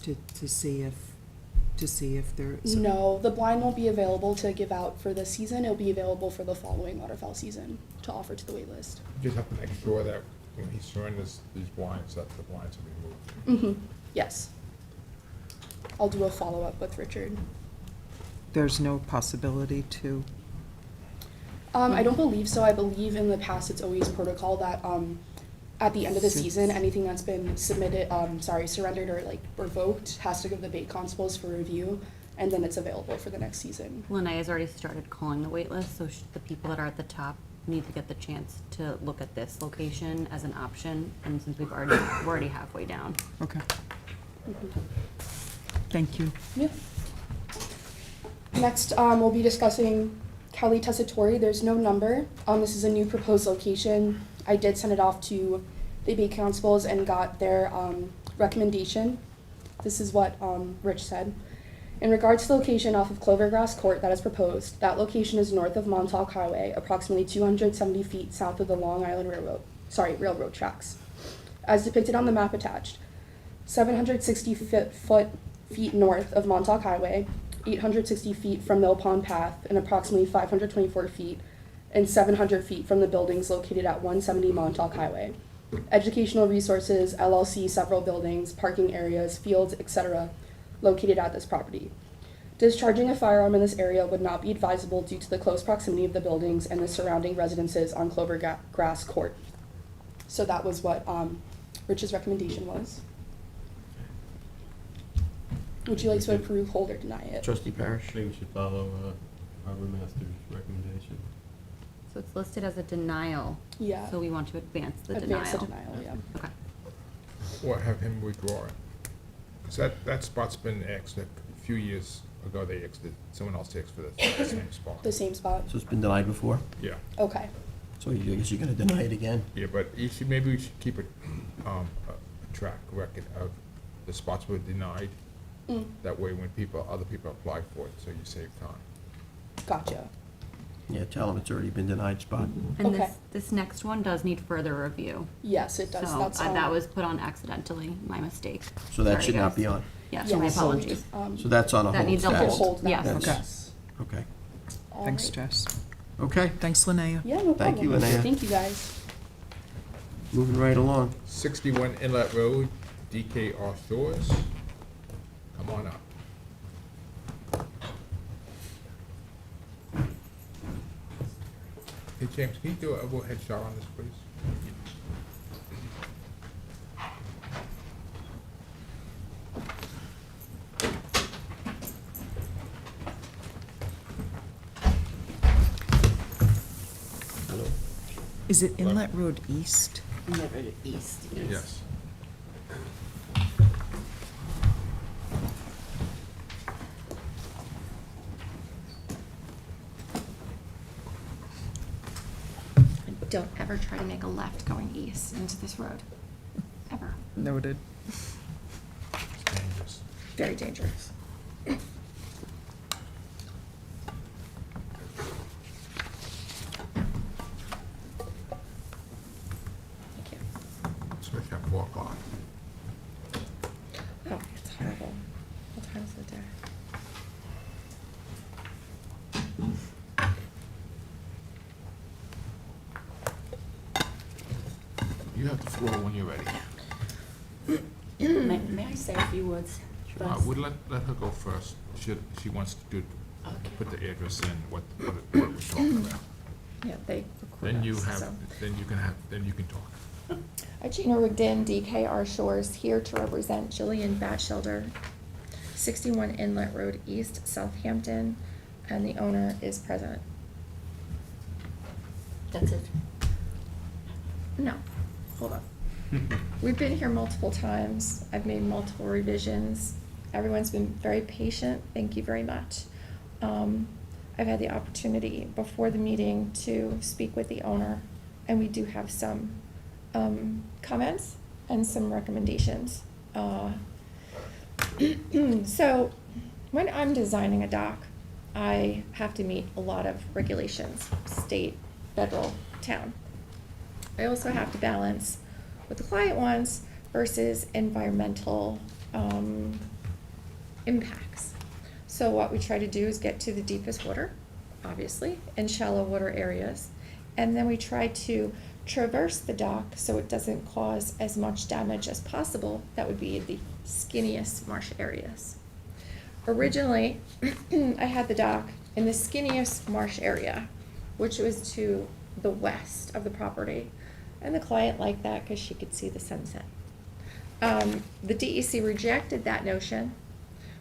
S4: to see if there is.
S11: No, the blind won't be available to give out for this season. It'll be available for the following waterfowl season to offer to the wait list.
S2: You just have to make sure that when he surrenders these blinds, that the blinds are removed.
S11: Mm-hmm. Yes. I'll do a follow-up with Richard.
S4: There's no possibility to,
S11: I don't believe so. I believe in the past it's always protocol that at the end of the season, anything that's been submitted, surrendered or like revoked has to go to the Bay Constables for review, and then it's available for the next season.
S9: Lene has already started calling the wait list, so the people that are at the top need to get the chance to look at this location as an option, and since we're already halfway down.
S4: okay. Thank you.
S11: Yeah. Next, we'll be discussing Kelly Tessitore. There's no number. This is a new proposed location. I did send it off to the Bay Constables and got their recommendation. This is what Rich said. In regards to the location off of Clovergrass Court that is proposed, that location is north of Montauk Highway, approximately 270 feet south of the Long Island Railroad tracks. As depicted on the map attached, 760 feet north of Montauk Highway, 860 feet from Mill Pond Path, and approximately 524 feet and 700 feet from the buildings located at 170 Montauk Highway. Educational resources, LLC, several buildings, parking areas, fields, etc. located at this property. Discharging a firearm in this area would not be advisable due to the close proximity of the buildings and the surrounding residences on Clovergrass Court. So that was what Rich's recommendation was. Would you like to approve, hold, or deny it?
S8: Trustee Parrish?
S1: I think we should follow Harbor Master's recommendation.
S9: So it's listed as a denial.
S11: Yeah.
S9: So we want to advance the denial.
S11: Advance the denial, yeah.
S9: Okay.
S2: Or have him withdraw it. Because that spot's been axed a few years ago. They axed it. Someone else axed for the same spot.
S11: The same spot?
S8: So it's been denied before?
S2: Yeah.
S11: Okay.
S8: So I guess you're gonna deny it again?
S2: Yeah, but maybe we should keep it a track record of the spots were denied.
S11: Mm,
S2: That way, when other people apply for it, so you save time.
S11: gotcha.
S8: Yeah, tell them it's already been denied spot.
S9: And
S11: Okay.
S9: this next one does need further review.
S11: Yes, it does.
S9: So
S11: That's
S9: that was put on accidentally, my mistake.
S8: So that
S9: Sorry,
S8: should not
S9: guys.
S8: be on.
S9: Yeah, so my
S11: Yes.
S9: apologies.
S8: So that's on a
S9: That
S8: hold
S9: needs a
S8: status.
S11: We'll hold that.
S9: Yes.
S11: then,
S8: Okay.
S11: yes.
S8: Okay,
S11: All
S4: Thanks,
S11: right.
S4: Jess.
S8: okay,
S4: Thanks, Linnea.
S11: Yeah, no problem.
S8: Thank you, Linnea.
S11: Thank you, guys.
S8: moving right along.
S2: 61 Inlet Road, DKR Shores. Come on up. Hey, James, can you do a overhead shot on this, please?
S8: Hello.
S4: Is it Inlet Road East?
S9: East.
S2: Yes.
S12: Don't ever try to make a left going east into this road. Ever.
S4: Noted.
S2: It's dangerous.
S12: Very dangerous. Thank you.
S2: Especially at 4 o'clock.
S12: Oh, it's horrible. What time is it there?
S2: You have the floor when you're ready.
S9: May I say a few words?
S2: Would let her go first. She wants to do, put the address in, what we're talking about.
S12: Yeah, they record
S2: Then you
S12: us,
S2: have,
S12: so.
S2: then you can talk.
S12: Gina Rigdon, DKR Shores, here to represent Jillian Batchelder, 61 Inlet Road East, Southampton, and the owner is present.
S9: That's it.
S12: No, hold on. We've been here multiple times. I've made multiple revisions. Everyone's been very patient. Thank you very much. I've had the opportunity before the meeting to speak with the owner, and we do have some comments and some recommendations. So when I'm designing a dock, I have to meet a lot of regulations, state, federal, town. I also have to balance what the client wants versus environmental impacts. So what we try to do is get to the deepest water, obviously, and shallow water areas. And then we try to traverse the dock so it doesn't cause as much damage as possible. That would be the skinniest marsh areas. Originally, I had the dock in the skinniest marsh area, which was to the west of the property. And the client liked that because she could see the sunset. The DEC rejected that notion,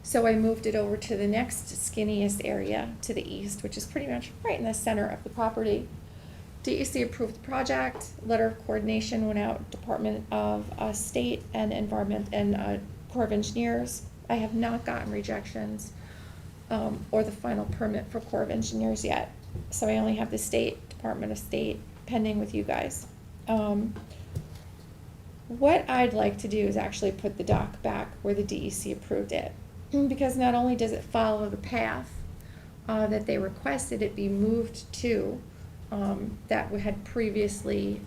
S12: so I moved it over to the next skinniest area to the east, which is pretty much right in the center of the property. DEC approved the project, letter of coordination went out, Department of State and Environment and Corps of Engineers. I have not gotten rejections or the final permit for Corps of Engineers yet. So I only have the State, Department of State pending with you guys. What I'd like to do is actually put the dock back where the DEC approved it. Because not only does it follow the path that they requested it be moved to, that had previously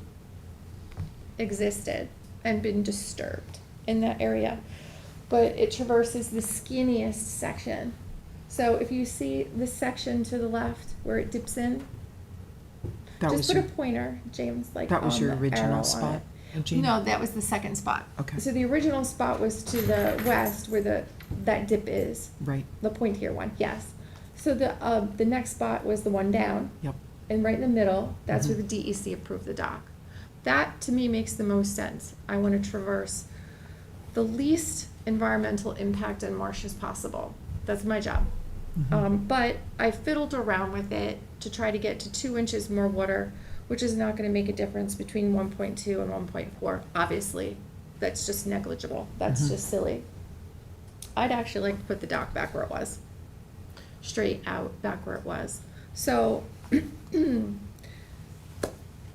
S12: existed and been disturbed in that area, but it traverses the skinniest section. So if you see this section to the left where it dips in,
S4: That
S12: just
S4: was
S12: put
S4: your,
S12: a pointer, James, like
S4: that was
S12: on
S4: your
S12: the arrow
S4: original
S12: on
S4: spot,
S12: it.
S4: Regina?
S12: No, that was the second spot.
S4: Okay.
S12: So the original spot was to the west where that dip is,
S4: Right,
S12: the pointier one, yes. So the next spot was the one down,
S4: yep.
S12: and right in the middle, that's where the DEC approved the dock. That, to me, makes the most sense. I want to traverse the least environmental impact on marsh as possible. That's my job. But I fiddled around with it to try to get to 2 inches more water, which is not going to make a difference between 1.2 and 1.4. Obviously, that's just negligible. That's just silly. I'd actually like to put the dock back where it was, straight out back where it was. So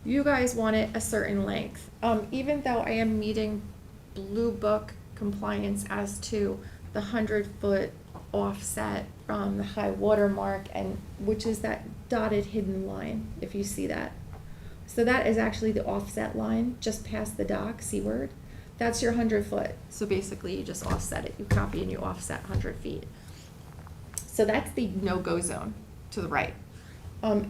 S12: You guys want it a certain length. Even though I am meeting Blue Book compliance as to the 100-foot offset from the high water mark, and which is that dotted hidden line, if you see that. So that is actually the offset line just past the dock, seaward. That's your 100-foot. So basically you just offset it. You copy and you offset 100 feet. So that's the no-go zone to the right.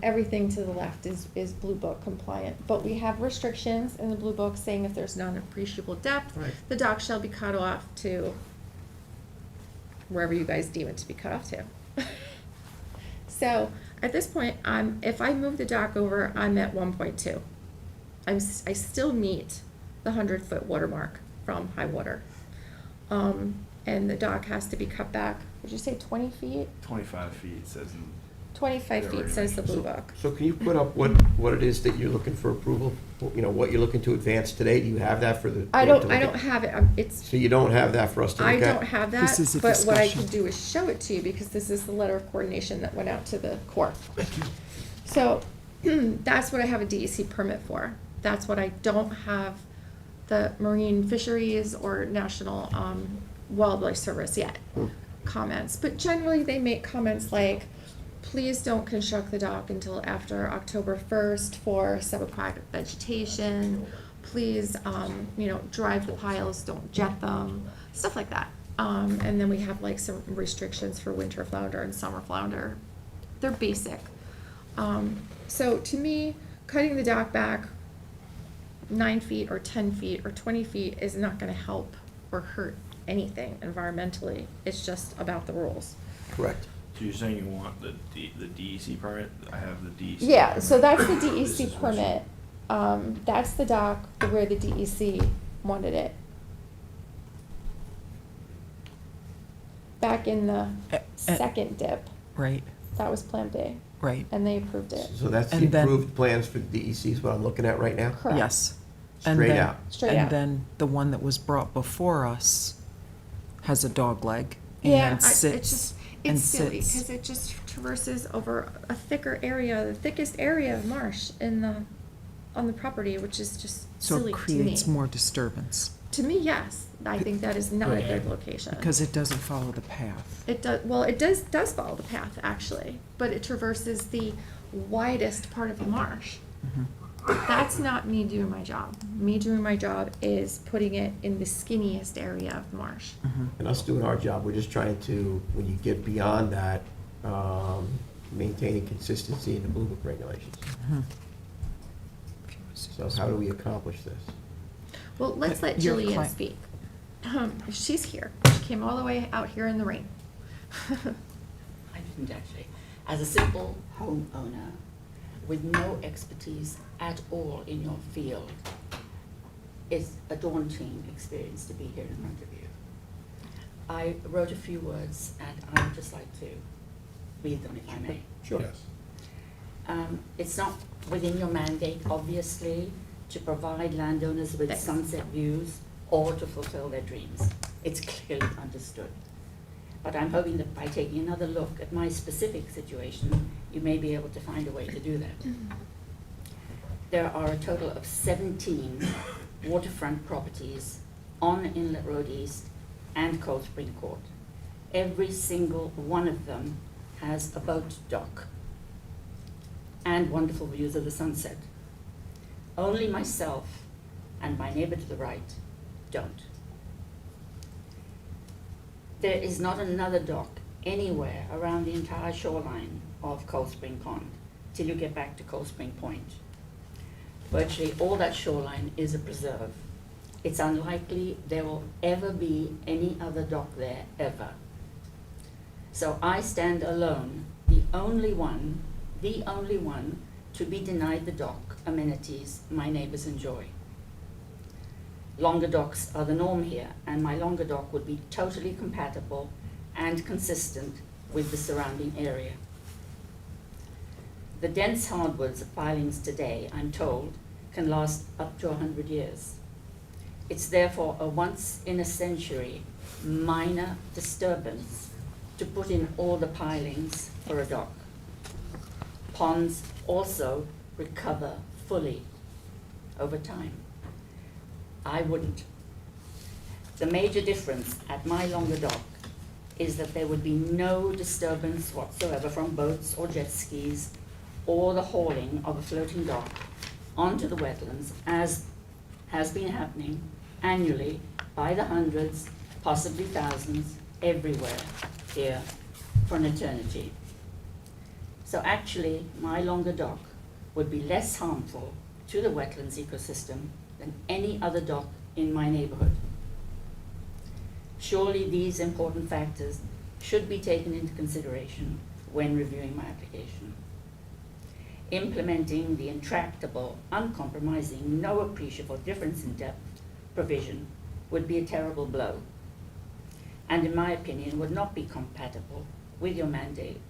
S12: Everything to the left is Blue Book compliant, but we have restrictions in the Blue Book saying if there's non-appreciable depth,
S5: Right.
S12: the dock shall be cut off to wherever you guys deem it to be cut off to. So at this point, if I move the dock over, I'm at 1.2. I still meet the 100-foot watermark from high water. And the dock has to be cut back, would you say 20 feet?
S10: 25 feet says in
S12: 25 feet says the Blue Book.
S8: So can you put up what it is that you're looking for approval? You know, what you're looking to advance today? Do you have that for the?
S12: I
S8: to
S12: don't
S8: look at?
S12: have it, it's,
S8: So you don't have that for us to look
S12: I
S8: at?
S12: don't have that,
S4: This is a
S12: but what I
S4: discussion.
S12: can do is show it to you, because this is the letter of coordination that went out to the Corps. So, that's what I have a DEC permit for. That's what I don't have the Marine Fisheries or National Wildlife Service yet comments. But generally, they make comments like, please don't construct the dock until after October 1st for subaquatic vegetation. Please, drive the piles, don't jet them, stuff like that. And then we have like some restrictions for winter flounder and summer flounder. They're basic. So to me, cutting the dock back 9 feet or 10 feet or 20 feet is not gonna help or hurt anything environmentally. It's just about the rules.
S8: Correct.
S10: So you're saying you want the DEC permit? I have the DEC.
S12: Yeah, so
S10: permit.
S12: that's the
S10: This is
S12: DEC
S10: what you-
S12: permit. That's the dock where the DEC wanted it. Back in the second dip,
S4: Right,
S12: that was Plan B,
S4: right,
S12: and they approved it.
S8: So that's the
S4: And then-
S8: approved plans for the DEC is what I'm looking at right now?
S12: Correct.
S4: yes. And
S8: Straight
S4: then-
S8: out.
S12: Straight
S4: And
S12: out.
S4: then the one that was brought before us has a dog leg
S12: Yeah,
S4: and sits, and
S12: it's silly,
S4: sits.
S12: because it just traverses over a thicker area, the thickest area of marsh on the property, which is just
S4: So
S12: silly
S4: it
S12: to me.
S4: creates more disturbance,
S12: To me, yes, I think that is not a good location.
S4: because it doesn't follow the path.
S12: It does, well, it does follow the path, actually, but it traverses the widest part of the marsh.
S4: Mhm.
S12: That's not me doing my job. Me doing my job is putting it in the skinniest area of the marsh.
S4: Mhm.
S8: And us doing our job, we're just trying to, when you get beyond that, maintaining consistency in the Blue Book regulations.
S4: Mhm.
S8: So how do we accomplish this?
S12: Well, let's let
S4: But your
S12: Jillian
S4: client-
S12: speak. She's here. She came all the way out here in the rain.
S13: I didn't actually. As a simple homeowner with no expertise at all in your field, it's a daunting experience to be here in front of you. I wrote a few words and I would just like to read them if I may.
S8: Sure.
S2: Yes.
S13: It's not within your mandate, obviously, to provide landowners with
S12: Thanks.
S13: sunset views or to fulfill their dreams. It's clearly understood. But I'm hoping that by taking another look at my specific situation, you may be able to find a way to do that. There are a total of 17 waterfront properties on Inlet Road East and Cold Spring Court. Every single one of them has a boat dock and wonderful views of the sunset. Only myself and my neighbor to the right don't. There is not another dock anywhere around the entire shoreline of Cold Spring Pond till you get back to Cold Spring Point. Virtually all that shoreline is a preserve. It's unlikely there will ever be any other dock there, ever. So I stand alone, the only one to be denied the dock amenities my neighbors enjoy. Longer docks are the norm here, and my longer dock would be totally compatible and consistent with the surrounding area. The dense hardwoods of pilings today, I'm told, can last up to 100 years. It's therefore a once-in-a-century minor disturbance to put in all the pilings for a dock. Ponds also recover fully over time. I wouldn't. The major difference at my longer dock is that there would be no disturbance whatsoever from boats or jet skis or the hauling of a floating dock onto the wetlands, as has been happening annually by the hundreds, possibly thousands, everywhere here for an eternity. So actually, my longer dock would be less harmful to the wetlands ecosystem than any other dock in my neighborhood. Surely these important factors should be taken into consideration when reviewing my application. Implementing the intractable, uncompromising, no appreciable difference in depth provision would be a terrible blow, and in my opinion would not be compatible with your mandate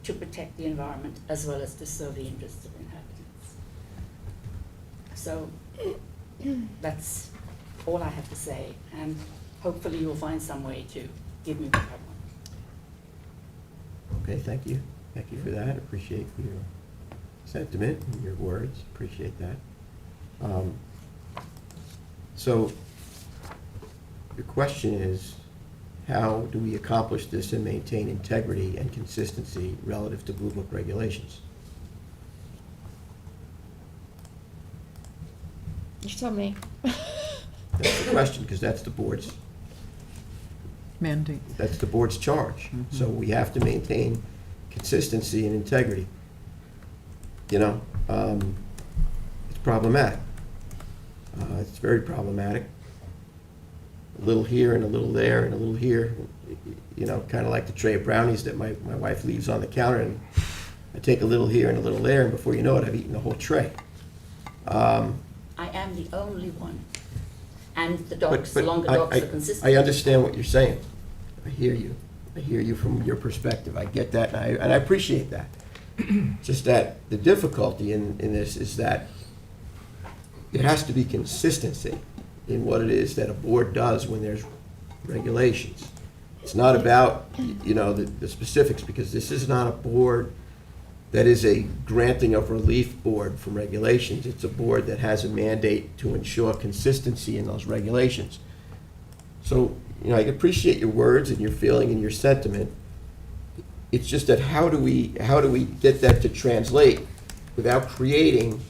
S13: to protect the environment as well as to serve the interests of inhabitants. So that's all I have to say, and hopefully you'll find some way to give me what I want.
S8: Okay, thank you. Thank you for that. Appreciate your sentiment and your words. Appreciate that. So your question is, how do we accomplish this and maintain integrity and consistency relative to Blue Book regulations?
S12: You tell me.
S8: That's the question, because that's the board's
S4: Mandate.
S8: That's the board's charge. So we have to maintain consistency and integrity. You know, it's problematic. It's very problematic. A little here and a little there and a little here. You know, kind of like the tray of brownies that my wife leaves on the counter, and I take a little here and a little there, and before you know it, I've eaten the whole tray.
S13: I am the only one. And the dogs, the longer dogs are consistent.
S8: I understand what you're saying. I hear you. I hear you from your perspective. I get that, and I appreciate that. Just that the difficulty in this is that it has to be consistency in what it is that a board does when there's regulations. It's not about, you know, the specifics, because this is not a board that is a granting of relief board from regulations. It's a board that has a mandate to ensure consistency in those regulations. So, you know, I appreciate your words and your feeling and your sentiment. It's just that how do we get that to translate without creating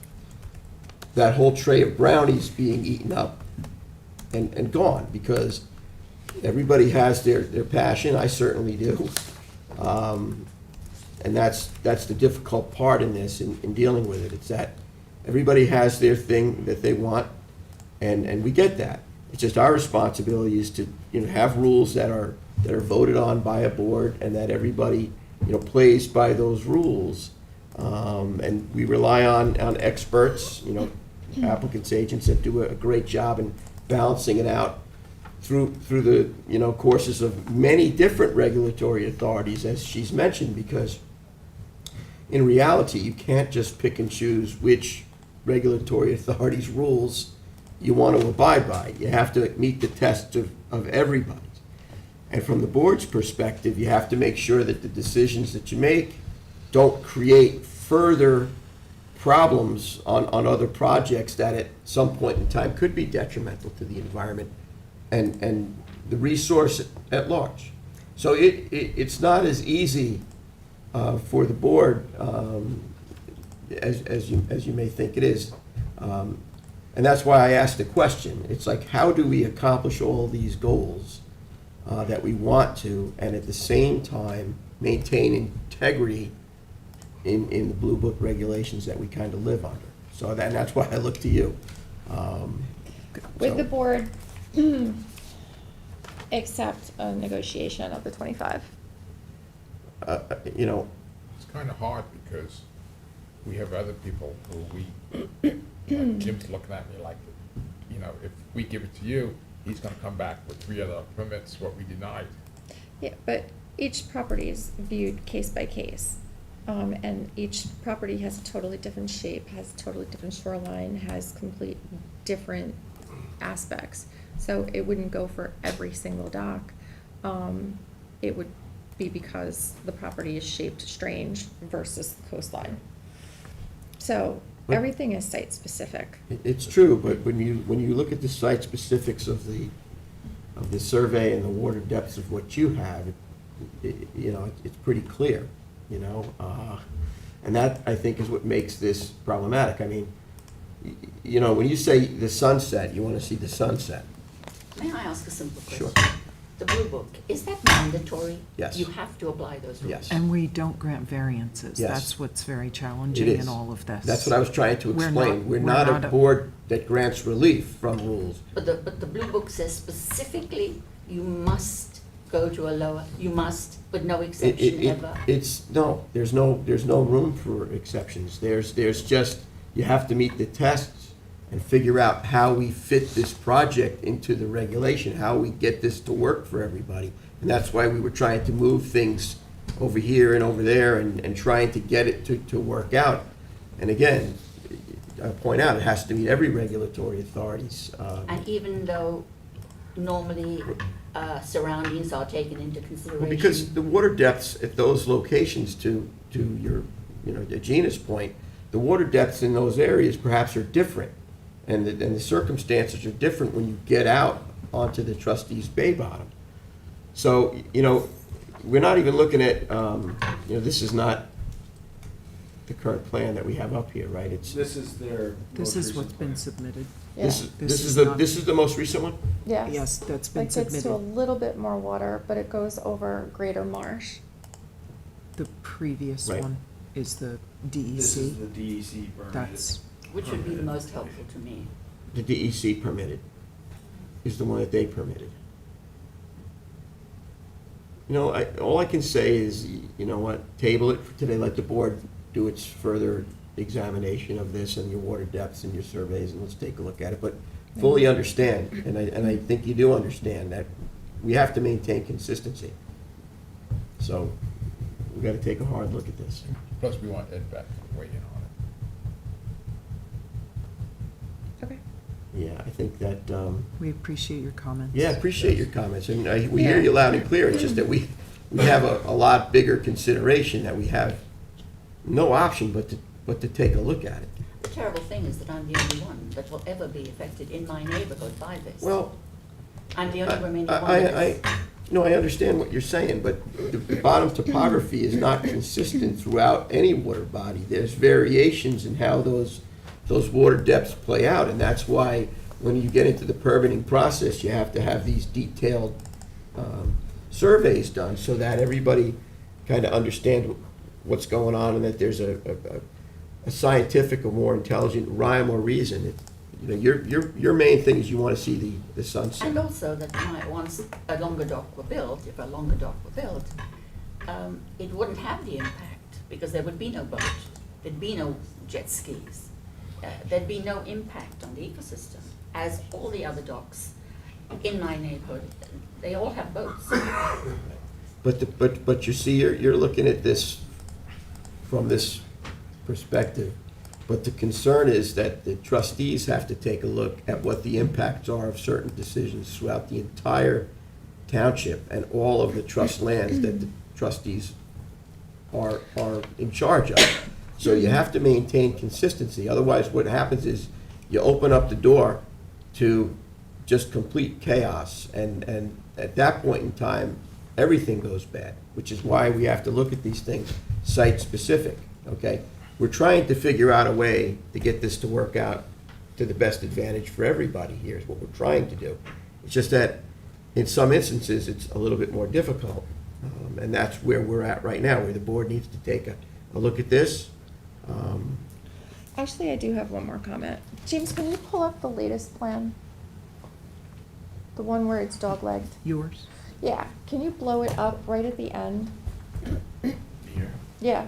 S8: that whole tray of brownies being eaten up and gone? Because everybody has their passion. I certainly do. And that's the difficult part in this, in dealing with it. It's that everybody has their thing that they want, and we get that. It's just our responsibility is to, you know, have rules that are voted on by a board, and that everybody, you know, plays by those rules. And we rely on experts, you know, applicants, agents that do a great job in balancing it out through the, you know, courses of many different regulatory authorities, as she's mentioned, because in reality, you can't just pick and choose which regulatory authority's rules you want to abide by. You have to meet the test of everybody. And from the board's perspective, you have to make sure that the decisions that you make don't create further problems on other projects that at some point in time could be detrimental to the environment and the resource at large. So it's not as easy for the board as you may think it is. And that's why I asked the question. It's like, how do we accomplish all these goals that we want to, and at the same time maintain integrity in the Blue Book regulations that we kind of live under? So that's why I look to you.
S12: Would the board accept a negotiation of the 25?
S8: You know,
S2: It's kind of hard because we have other people who like Jim's looking at me like, you know, if we give it to you, he's gonna come back with 3 other permits, what we denied.
S12: Yeah, but each property is viewed case by case. And each property has a totally different shape, has a totally different shoreline, has complete different aspects. So it wouldn't go for every single dock. It would be because the property is shaped strange versus the coastline. So
S8: But-
S12: Everything is site-specific.
S8: It's true, but when you look at the site specifics of the survey and the water depths of what you have, it's pretty clear, and that, I think, is what makes this problematic. I mean, when you say the sunset, you want to see the sunset.
S13: May I ask a simple
S8: Sure.
S13: question? The Blue Book, is that mandatory?
S8: Yes.
S13: You have to apply those rules?
S8: Yes.
S4: And we don't grant variances.
S8: Yes.
S4: That's what's very
S8: It
S4: challenging
S8: is.
S4: in all of this.
S8: That's what I was trying to
S4: We're
S8: explain.
S4: not-
S8: We're
S4: we're
S8: not
S4: not
S8: a
S4: a-
S8: board that grants relief from rules.
S13: But the Blue Book says specifically, you must go to a lower, you must, with no exception ever.
S8: There's no room for exceptions. There's just, you have to meet the tests and figure out how we fit this project into the regulation, how we get this to work for everybody. And that's why we were trying to move things over here and over there and trying to get it to work out. And again, I point out, it has to meet every regulatory authority's.
S13: And even though normally surroundings are taken into consideration.
S8: Well, because the water depths at those locations, to your, to Gina's point, the water depths in those areas perhaps are different. And the circumstances are different when you get out onto the Trustees Bay Bottom. So, we're not even looking at, this is not the current plan that we have up here, right?
S10: This is their.
S4: This
S10: most
S4: is
S10: recent
S4: what's been
S10: plan.
S4: submitted.
S8: This
S12: Yeah.
S8: is
S4: not-
S8: this is the most recent one?
S12: Yes.
S4: Yes, that's been
S12: It gets to a
S4: submitted.
S12: little bit more water, but it goes over Greater Marsh.
S4: The previous
S8: Right.
S4: one is the
S10: This is
S4: DEC.
S10: the DEC permit.
S4: That's,
S13: Which would be the most helpful to me.
S8: The DEC permitted, is the one that they permitted. All I can say is, you know what, table it for today, let the board do its further examination of this and your water depths and your surveys, and let's take a look at it, but fully understand, and I think you do understand, that we have to maintain consistency. So, we gotta take a hard look at this.
S2: Plus, we want Ed back to weigh in on it.
S12: Okay.
S8: Yeah, I think that,
S4: we appreciate your comments.
S8: yeah, appreciate your comments, and we hear you loud and clear, it's just that we have a lot bigger consideration, that we have no option but to take a look at it.
S13: The terrible thing is that I'm the only one that will ever be affected in my neighborhood by this.
S8: Well,
S13: I'm the only remaining one that is.
S8: I understand what you're saying, but the bottom topography is not consistent throughout any water body. There's variations in how those water depths play out, and that's why when you get into the permitting process, you have to have these detailed surveys done so that everybody kind of understands what's going on and that there's a scientific or more intelligent rhyme or reason. Your main thing is you want to see the sunset.
S13: And also that once a longer dock were built, if a longer dock were built, it wouldn't have the impact because there would be no boat, there'd be no jet skis, there'd be no impact on the ecosystem, as all the other docks in my neighborhood, they all have boats.
S8: But you see, you're looking at this from this perspective. But the concern is that the trustees have to take a look at what the impacts are of certain decisions throughout the entire township and all of the trust lands that the trustees are in charge of. So you have to maintain consistency. Otherwise, what happens is you open up the door to just complete chaos. And at that point in time, everything goes bad, which is why we have to look at these things site-specific, okay? We're trying to figure out a way to get this to work out to the best advantage for everybody here, is what we're trying to do. It's just that in some instances, it's a little bit more difficult. And that's where we're at right now, where the board needs to take a look at this.
S12: Actually, I do have one more comment. James, can you pull up the latest plan? The one where it's dog-legged?
S4: Yours?
S12: Yeah, can you blow it up right at the end?
S10: Here.
S12: Yeah.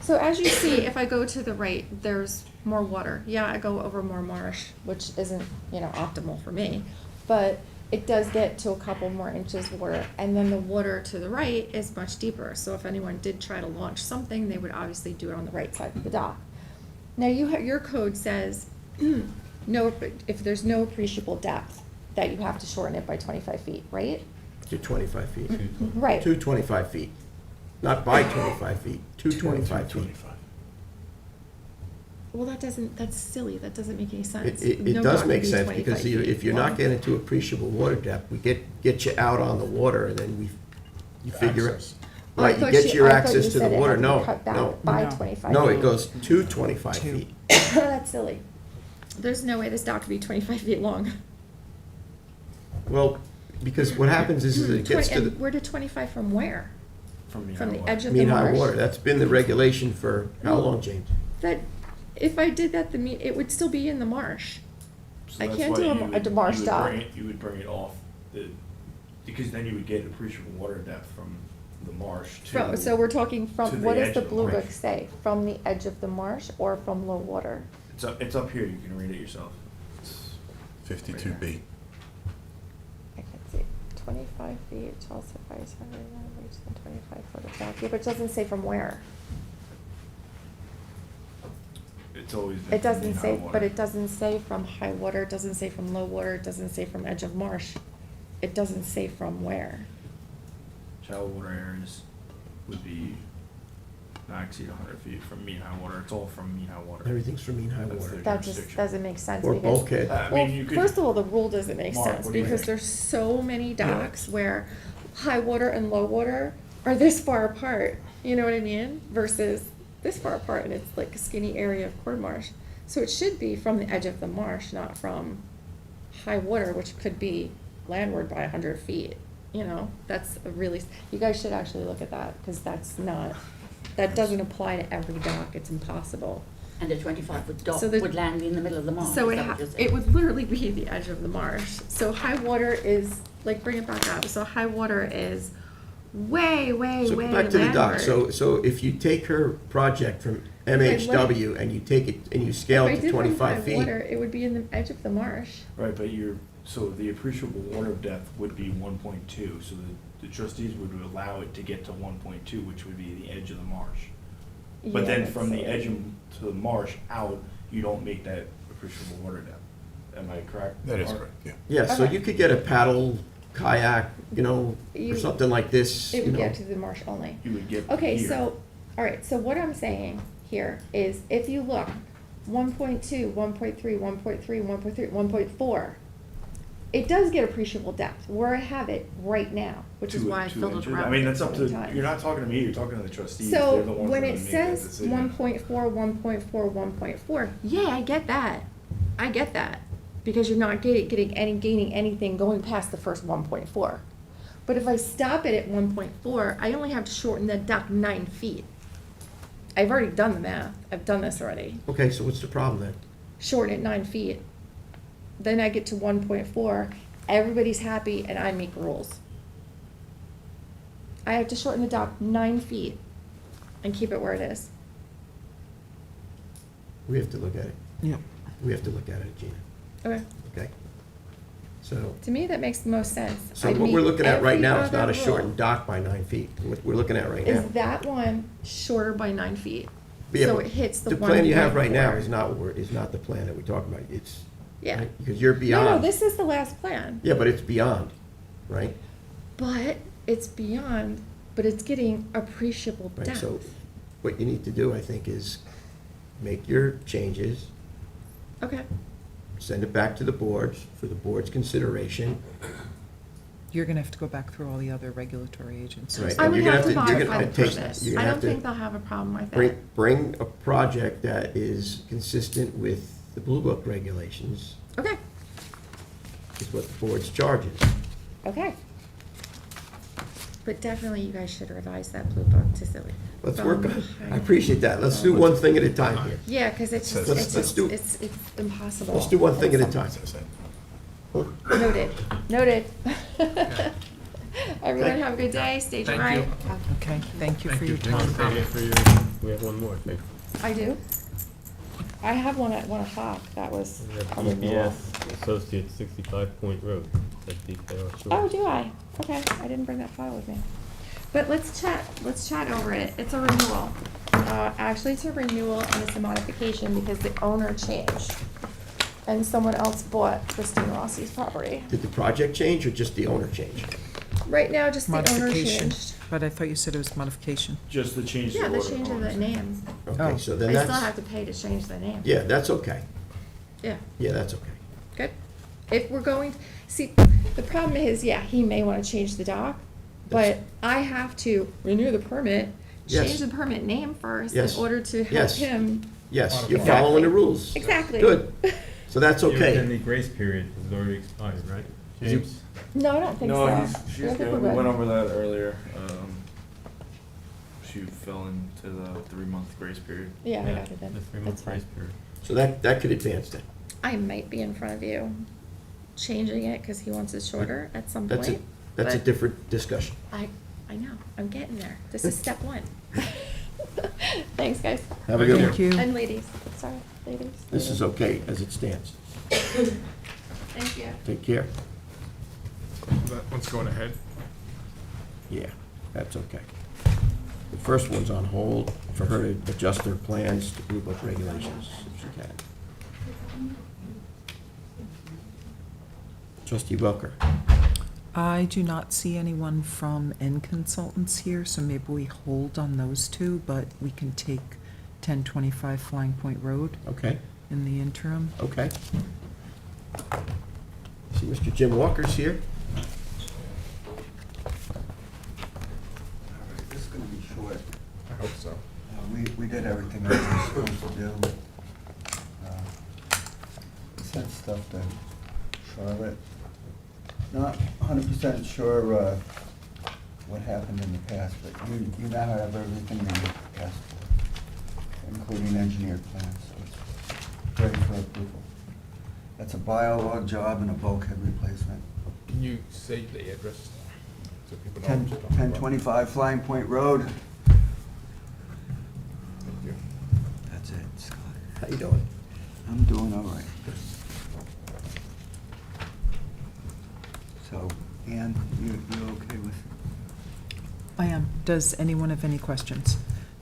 S12: So as you see, if I go to the right, there's more water. Yeah, I go over more marsh, which isn't, optimal for me. But it does get to a couple more inches of water. And then the water to the right is much deeper. So if anyone did try to launch something, they would obviously do it on the right side of the dock. Now, your code says if there's no appreciable depth, that you have to shorten it by 25 feet, right?
S8: To 25 feet.
S12: Right.
S8: To 25 feet. Not by 25 feet, to 25 feet.
S12: Well, that's silly, that doesn't make any sense.
S8: It
S12: No
S8: does
S12: dock
S8: make
S12: can be
S8: sense,
S12: 25
S8: because
S12: feet
S8: if you're not
S12: long.
S8: getting to appreciable water depth, we get you out on the water, and then you figure it.
S2: Access.
S8: Right, you get your access to the water, no, no.
S12: By
S3: No.
S12: 25
S8: No,
S12: feet.
S8: it goes to 25 feet.
S12: That's silly. There's no way this dock could be 25 feet long.
S8: Well, because what happens is it gets to
S12: And
S8: the
S12: where to 25 from where? From the edge of the
S8: mean high
S12: marsh?
S8: water. That's been the regulation for how long, James?
S12: That, if I did that, it would still be in the marsh.
S10: So
S12: I
S10: that's
S12: can't
S10: why
S12: do
S10: you
S12: a
S10: would-
S12: marsh
S10: you would
S12: dock.
S10: bring it- You would bring it off because then you would get appreciable water depth from the marsh to.
S12: So we're talking
S10: to
S12: from,
S10: the
S12: what does
S10: edge
S12: the
S10: of the
S12: blue
S10: marsh.
S12: book say? From the edge of the marsh or from low water?
S10: It's up here, you can read it yourself.
S1: 52B.
S12: I can see, 25 feet, shall suffice, for every one reach the 25 foot of dock. Yeah, but it doesn't say from where.
S10: It's always been.
S12: It doesn't
S10: mean high
S12: say,
S10: water.
S12: but it doesn't say from high water, it doesn't say from low water, it doesn't say from edge of marsh. It doesn't say from where.
S10: Shallow water areas would be not exceed 100 feet from mean high water. It's all from mean high water.
S8: Everything's from mean high
S10: That's
S8: water.
S10: the
S12: That just
S10: jurisdiction.
S12: doesn't make sense.
S8: Or
S12: because-
S8: bulkhead.
S10: I
S12: Well,
S10: mean, you could.
S12: first of all, the rule doesn't make
S10: Mark,
S12: sense
S10: what do you
S12: because
S10: think?
S12: there's so many docks where high water and low water are this far apart, you know what I mean? Versus this far apart and it's like a skinny area of cord marsh. So it should be from the edge of the marsh, not from high water, which could be landward by 100 feet, you know? That's a really, you guys should actually look at that because that doesn't apply to every dock, it's impossible.
S13: And the 25-foot dock
S12: So the-
S13: would land in the middle of the marsh.
S12: So
S13: is that what you're saying?
S12: it would literally be the edge of the marsh. So high water is, like, bring it back up. So high water is way, way,
S8: So
S12: way
S8: back to the dock.
S12: landward.
S8: So if you take her project from MHW and you take it and you scale
S12: If I
S8: it to
S12: did run
S8: 25
S12: high
S8: feet.
S12: water, it would be in the edge of the marsh.
S10: Right, but so the appreciable water depth would be 1.2, so the trustees would allow it to get to 1.2, which would be the edge of the marsh. But
S12: Yeah,
S10: then
S12: that's
S10: from the
S12: silly.
S10: edge to the marsh out, you don't make that appreciable water depth. Am I correct?
S1: That is
S10: Mark?
S1: correct, yeah.
S8: Yeah, so
S12: Okay.
S8: you could get a paddle, kayak, or
S12: You-
S8: something like this,
S12: It would get to the marsh only.
S10: You would get
S12: Okay,
S10: here.
S12: so, all right, so what I'm saying here is if you look, 1.2, 1.3, 1.3, 1.3, 1.4, it does get appreciable depth, where I have it right now, which is
S10: Two-
S12: why I
S10: two
S12: filled it
S10: inches.
S12: around.
S10: I mean, that's up to,
S12: times.
S10: you're not talking to me, you're talking to the trustees.
S12: So
S10: They're the ones
S12: when
S10: that
S12: it
S10: make that
S12: says
S10: decision.
S12: 1.4, 1.4, 1.4, yeah, I get that. I get that. Because you're not gaining anything going past the first 1.4. But if I stop it at 1.4, I only have to shorten the dock 9 feet. I've already done the math. I've done this already.
S8: Okay, so what's the problem then?
S12: Shorten it 9 feet. Then I get to 1.4. Everybody's happy and I make rules. I have to shorten the dock 9 feet and keep it where it is.
S8: We have to look at it.
S5: Yeah.
S8: We have to look at it, Gina,
S12: Okay.
S8: okay? So,
S12: To me, that makes the most sense.
S8: so
S12: I'd
S8: what we're
S12: meet
S8: looking at right
S12: every
S8: now is
S12: other
S8: not a
S12: rule.
S8: shortened dock by 9 feet. What we're looking at right now.
S12: Is that one shorter by 9 feet?
S8: Yeah,
S12: So
S8: but
S12: it hits the
S8: The plan you have right now
S12: 1.4.
S8: is not what is not the plan that we're talking about. It's,
S12: Yeah.
S8: right? Because you're
S12: No,
S8: beyond.
S12: this is the last plan.
S8: Yeah, but it's beyond, right?
S12: But it's beyond, but it's getting appreciable
S8: Right,
S12: depth.
S8: so what you need to do, I think, is make your changes,
S12: Okay.
S8: send it back to the boards for the board's consideration.
S4: You're gonna have to go back through all the other regulatory agencies.
S8: Right.
S12: I
S8: And
S12: would
S8: you're
S12: have
S8: gonna
S12: to
S8: have to- you're
S12: modify
S8: gonna
S12: the
S8: take-
S12: permit.
S8: you're
S12: I
S8: gonna
S12: don't
S8: have to
S12: think they'll have a problem with
S8: Bring,
S12: that.
S8: bring a project that is consistent with the Blue Book regulations,
S12: Okay,
S8: is what the board's charges.
S12: okay. But definitely you guys should revise that blue book to silly.
S8: Let's work on it. I appreciate that. Let's do one thing at a time here.
S12: Yeah, because it's just,
S8: Let's-
S12: it's
S8: let's
S12: just,
S8: do-
S12: it's impossible.
S8: Let's do one thing at a time.
S12: Noted, noted. Everyone have a good day, stay dry.
S4: Okay, thank you for your time.
S7: We have one more, thank
S12: I do? I have one at 1 o'clock, that was
S7: you.
S12: a renewal.
S7: EPS Associates, 65 Point Road. That's detail short.
S12: Oh, do I? Okay, I didn't bring that file with me. But let's chat over it. It's a renewal. Actually, it's a renewal and it's a modification because the owner changed. And someone else bought Christine Rossi's property.
S8: Did the project change or just the owner change?
S12: Right now, just the owner
S4: Modification.
S12: changed.
S4: But I thought you said it was modification.
S3: Just the change
S12: Yeah, the change of the name.
S8: Okay, so then
S12: They still
S8: that's,
S12: have to pay to change the name.
S8: yeah, that's okay.
S12: Yeah,
S8: Yeah, that's okay.
S12: good. If we're going, see, the problem is, yeah, he may wanna change the dock, but I have to renew the permit,
S8: Yes.
S12: change the permit name first in
S8: Yes.
S12: order to help
S8: Yes.
S12: him.
S8: Yes, you're
S12: Exactly.
S8: following the rules.
S12: Exactly.
S8: Good. So that's
S7: Then
S8: okay.
S7: the grace period is already expired, right? James?
S12: No, I don't think so.
S10: No,
S12: I
S10: she's
S12: think
S10: good.
S12: we're
S10: We
S12: good.
S10: went over that earlier. She fell into the 3-month grace period.
S12: Yeah, I got it then.
S7: The 3-month
S12: That's fine.
S7: grace period.
S8: So that could advance then.
S12: I might be in front of you, changing it because he wants it shorter at some
S8: That's a,
S12: point.
S8: that's a
S12: but
S8: different discussion.
S12: I know, I'm getting there. This is step one. Thanks, guys.
S8: Have a good
S4: Thank
S8: one.
S4: you.
S12: And ladies, sorry, ladies.
S8: This is okay as it stands.
S12: Thank you.
S8: Take care.
S2: That one's going ahead.
S8: Yeah, that's okay. The first one's on hold for her to adjust her plans to Blue Book regulations, if she can. Trustee Welker.
S4: I do not see anyone from N Consultants here, so maybe we hold on those two, but we can take 1025 Flying Point Road
S8: Okay,
S4: in the interim.
S8: okay. See, Mr. Jim Walker's here.
S14: All right, this is gonna be short.
S2: I hope so.
S14: We did everything that we were supposed to do. We sent stuff to Charlotte. Not 100% sure what happened in the past, but you now have everything that you asked for, including engineered plans, so it's ready for approval. That's a biolog job and a bulkhead replacement.
S2: Can you say the address so people know what you're talking about?
S14: 1025 Flying Point Road.
S2: Thank you.
S14: That's it, Scott.
S8: How you doing?
S14: I'm doing all right. So, Ann, you okay with?
S4: I am. Does anyone have any questions?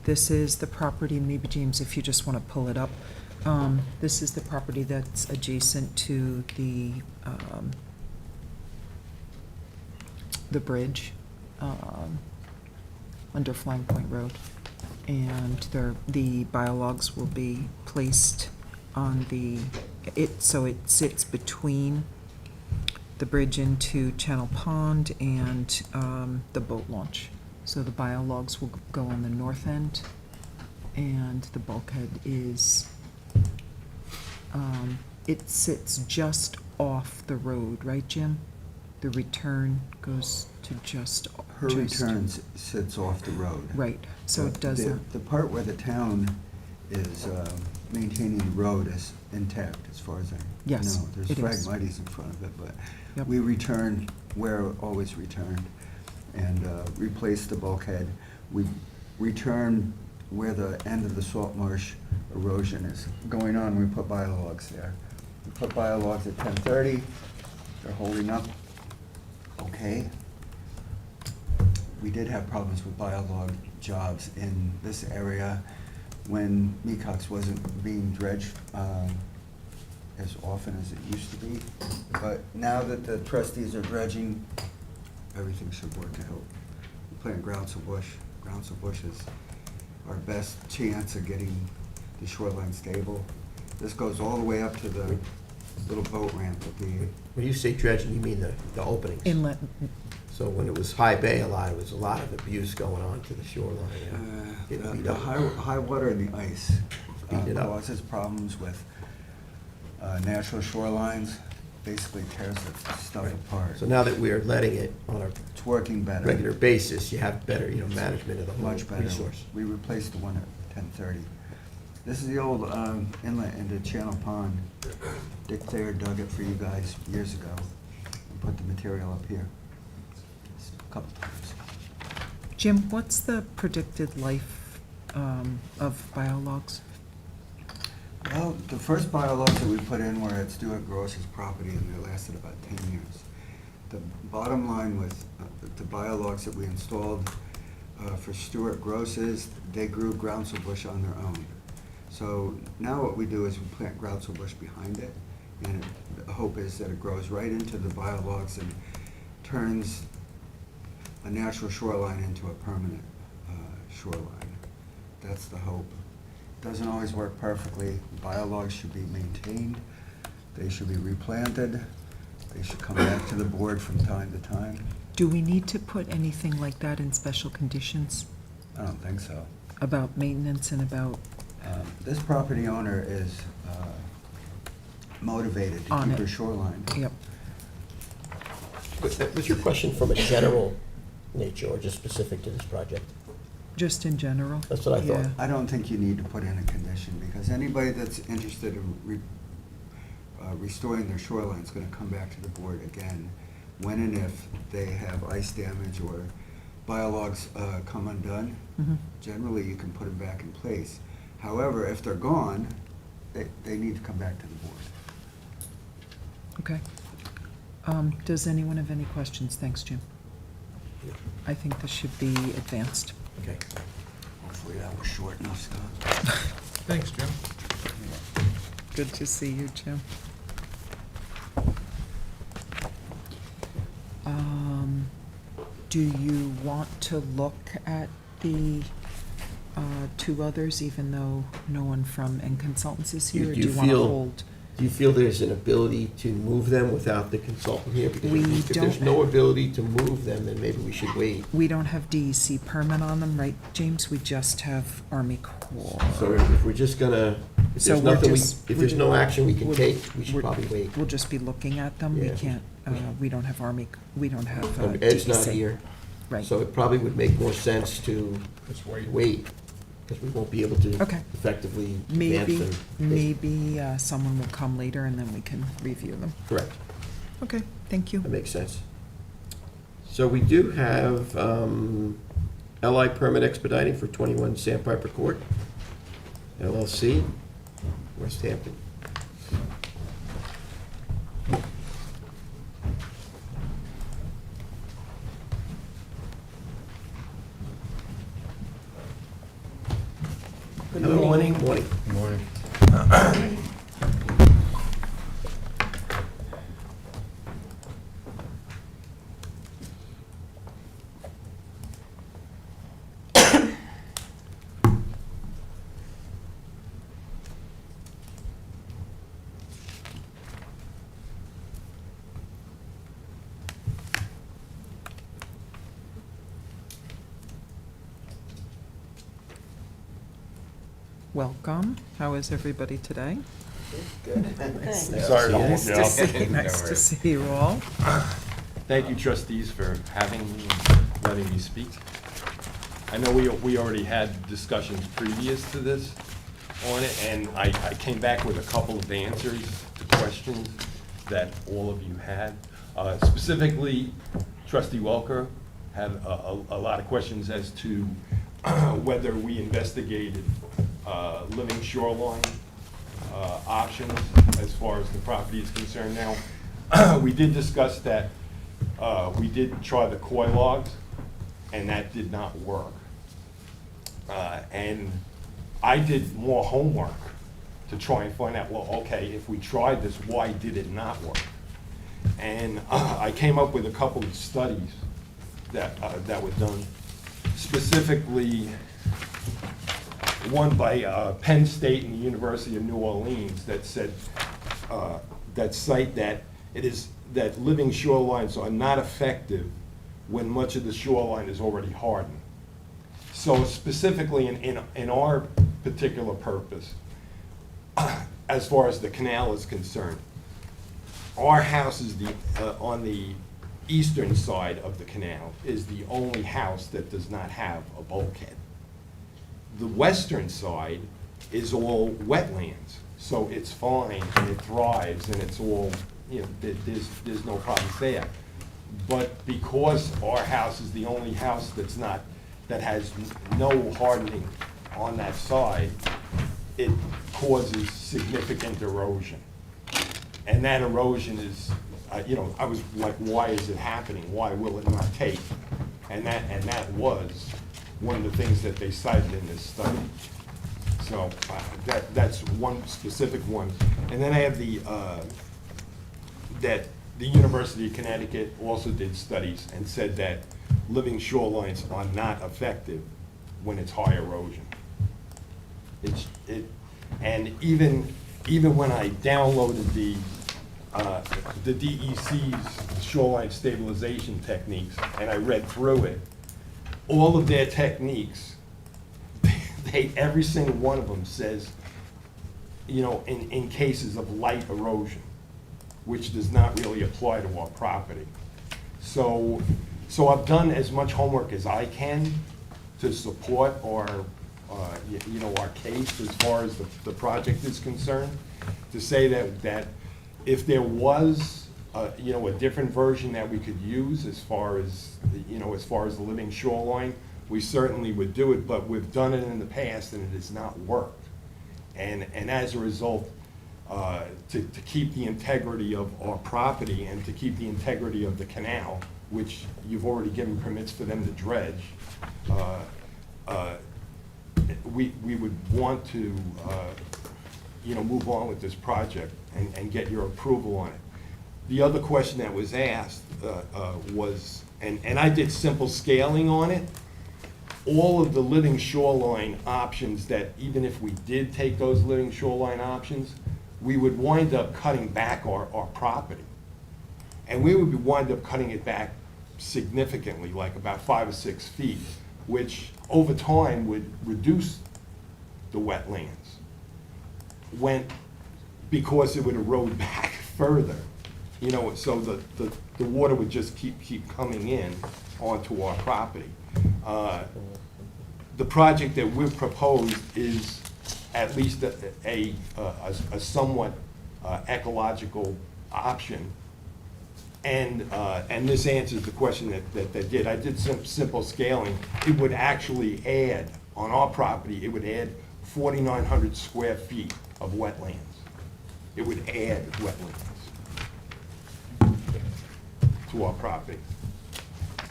S4: This is the property, maybe James, if you just want to pull it up. This is the property that's adjacent to the bridge under Flying Point Road. And the biologs will be placed on so it sits between the bridge into Channel Pond and the boat launch. So the biologs will go on the north end, and the bulkhead it sits just off the road, right, Jim? The return goes to just.
S14: Her return sits off the road.
S4: Right, so it doesn't.
S14: The part where the town is maintaining the road is intact, as far as I know.
S4: Yes,
S14: There's
S4: it is.
S14: phragmites in front of it, but
S4: Yep.
S14: we returned where always returned and replaced the bulkhead. We returned where the end of the salt marsh erosion is going on. We put biologs there. We put biologs at 10:30. They're holding up okay. We did have problems with biolog jobs in this area when Mecox wasn't being dredged as often as it used to be. But now that the trustees are dredging, everything should work out. We plant groundsel bush. Groundsel bush is our best chance of getting the shoreline stable. This goes all the way up to the little boat ramp at the.
S8: When you say dredging, you mean the openings?
S4: Inlet.
S8: So when it was high bay, there was a lot of abuse going on to the shoreline. Getting beat
S14: The
S8: up.
S14: high water and the ice
S8: Beating it up.
S14: causes problems with natural shorelines, basically tears the stuff apart.
S8: So now that we're letting it on a
S14: It's working better.
S8: regular basis, you have better, management of the whole
S14: Much better.
S8: resource.
S14: We replaced the one at 10:30. This is the old inlet into Channel Pond. Dick Thayer dug it for you guys years ago and put the material up here. A couple times.
S4: Jim, what's the predicted life of biologs?
S14: Well, the first biologs that we put in were at Stuart Gross's property, and they lasted about 10 years. The bottom line with the biologs that we installed for Stuart Gross's, they grew groundsel bush on their own. So now what we do is we plant groundsel bush behind it, and the hope is that it grows right into the biologs and turns a natural shoreline into a permanent shoreline. That's the hope. Doesn't always work perfectly. Biologs should be maintained. They should be replanted. They should come back to the board from time to time.
S4: Do we need to put anything like that in special conditions
S14: I don't think so.
S4: about maintenance and about
S14: This property owner is motivated to
S4: On
S14: keep
S4: it.
S14: her shoreline.
S4: Yep.
S8: Was your question from a general nature or just specific to this project?
S4: Just in general?
S8: That's what I thought.
S4: Yeah.
S14: I don't think you need to put in a condition, because anybody that's interested in restoring their shoreline is gonna come back to the board again when and if they have ice damage or biologs come undone.
S4: Mhm.
S14: Generally, you can put them back in place. However, if they're gone, they need to come back to the board.
S4: Okay. Does anyone have any questions? Thanks, Jim. I think this should be advanced.
S8: Okay.
S14: Hopefully that was short enough, Scott.
S2: Thanks, Jim.
S4: Good to see you, Jim. Do you want to look at the two others, even though no one from N Consultants is here? Or do you want to hold?
S8: Do you feel there's an ability to move them without the consultant here? Because
S4: We
S8: if there's
S4: don't-
S8: no ability to move them, then maybe we should wait.
S4: We don't have DEC permit on them, right, James? We just have Army Corps.
S8: So if we're just gonna, if
S4: So
S8: there's
S4: we're
S8: nothing,
S4: just-
S8: if there's no action we can
S4: we're-
S8: take, we should
S4: we're-
S8: probably wait.
S4: We'll just be looking at them. We
S8: Yeah.
S4: can't, we don't have Army, we don't have
S8: Ed's not
S4: DEC.
S8: here.
S4: Right.
S8: So it probably would make more sense to
S2: Just wait.
S8: wait, because we won't be able to
S4: Okay.
S8: effectively advance
S4: Maybe,
S8: them.
S4: maybe someone will come later and then we can review them.
S8: Correct.
S4: Okay, thank you.
S8: That makes sense. So we do have LI permit expediting for 21 Sandpiper Court, LLC, West Hampton.
S5: Good
S8: Hello,
S5: morning.
S8: morning.
S7: Morning.
S4: Welcome. How is everybody today?
S1: Sorry to hold
S4: Nice
S1: you
S4: to
S1: up.
S4: see, nice to see you all.
S1: Thank you, trustees, for having me and letting me speak. I know we already had discussions previous to this on it, and I came back with a couple of answers to questions that all of you had. Specifically, trustee Welker had a lot of questions as to whether we investigated living shoreline options as far as the property is concerned now. We did discuss that. We did try the koi logs, and that did not work. And I did more homework to try and find out, well, okay, if we tried this, why did it not work? And I came up with a couple of studies that were done, specifically one by Penn State and the University of New Orleans that said, that cite that that living shorelines are not effective when much of the shoreline is already hardened. So specifically in our particular purpose, as far as the canal is concerned, our house is on the eastern side of the canal, is the only house that does not have a bulkhead. The western side is all wetlands, so it's fine and it thrives and it's all, you know, there's no problems there. But because our house is the only house that has no hardening on that side, it causes significant erosion. And that erosion is, you know, I was like, why is it happening? Why will it not take? And that was one of the things that they cited in this study. So that's one specific one. And then I have that
S8: the University of Connecticut also did studies and said that living shorelines are not effective when it's high erosion. And even when I downloaded the DEC's shoreline stabilization techniques and I read through it, all of their techniques, every single one of them says, you know, in cases of light erosion, which does not really apply to our property. So I've done as much homework as I can to support our, you know, our case as far as the project is concerned, to say that if there was, you know, a different version that we could use as far as, you know, as far as the living shoreline, we certainly would do it, but we've done it in the past and it has not worked. And as a result, to keep the integrity of our property and to keep the integrity of the canal, which you've already given permits for them to dredge, we would want to, you know, move on with this project and get your approval on it. The other question that was asked was, and I did simple scaling on it, all of the living shoreline options that even if we did take those living shoreline options, we would wind up cutting back our property. And we would wind up cutting it back significantly, like about 5 or 6 feet, which over time would reduce the wetlands because it would erode back further. You know, so the water would just keep coming in onto our property. The project that we've proposed is at least a somewhat ecological option. And this answers the question that did. I did simple scaling. It would actually add, on our property, it would add 4,900 square feet of wetlands. It would add wetlands to our property.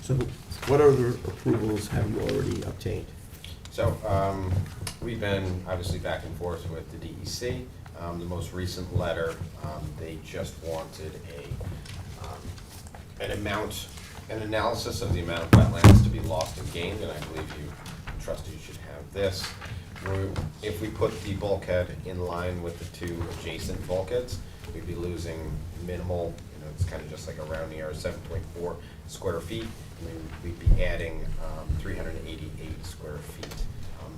S1: So what other approvals have you already obtained?
S15: So we've been obviously back and forth with the DEC. The most recent letter, they just wanted an analysis of the amount of wetlands to be lost and gained, and I believe you trustees should have this. If we put the bulkhead in line with the 2 adjacent bulkheads, we'd be losing minimal, you know, it's kind of just like a rounding error, 7.4 square feet. We'd be adding 388 square feet,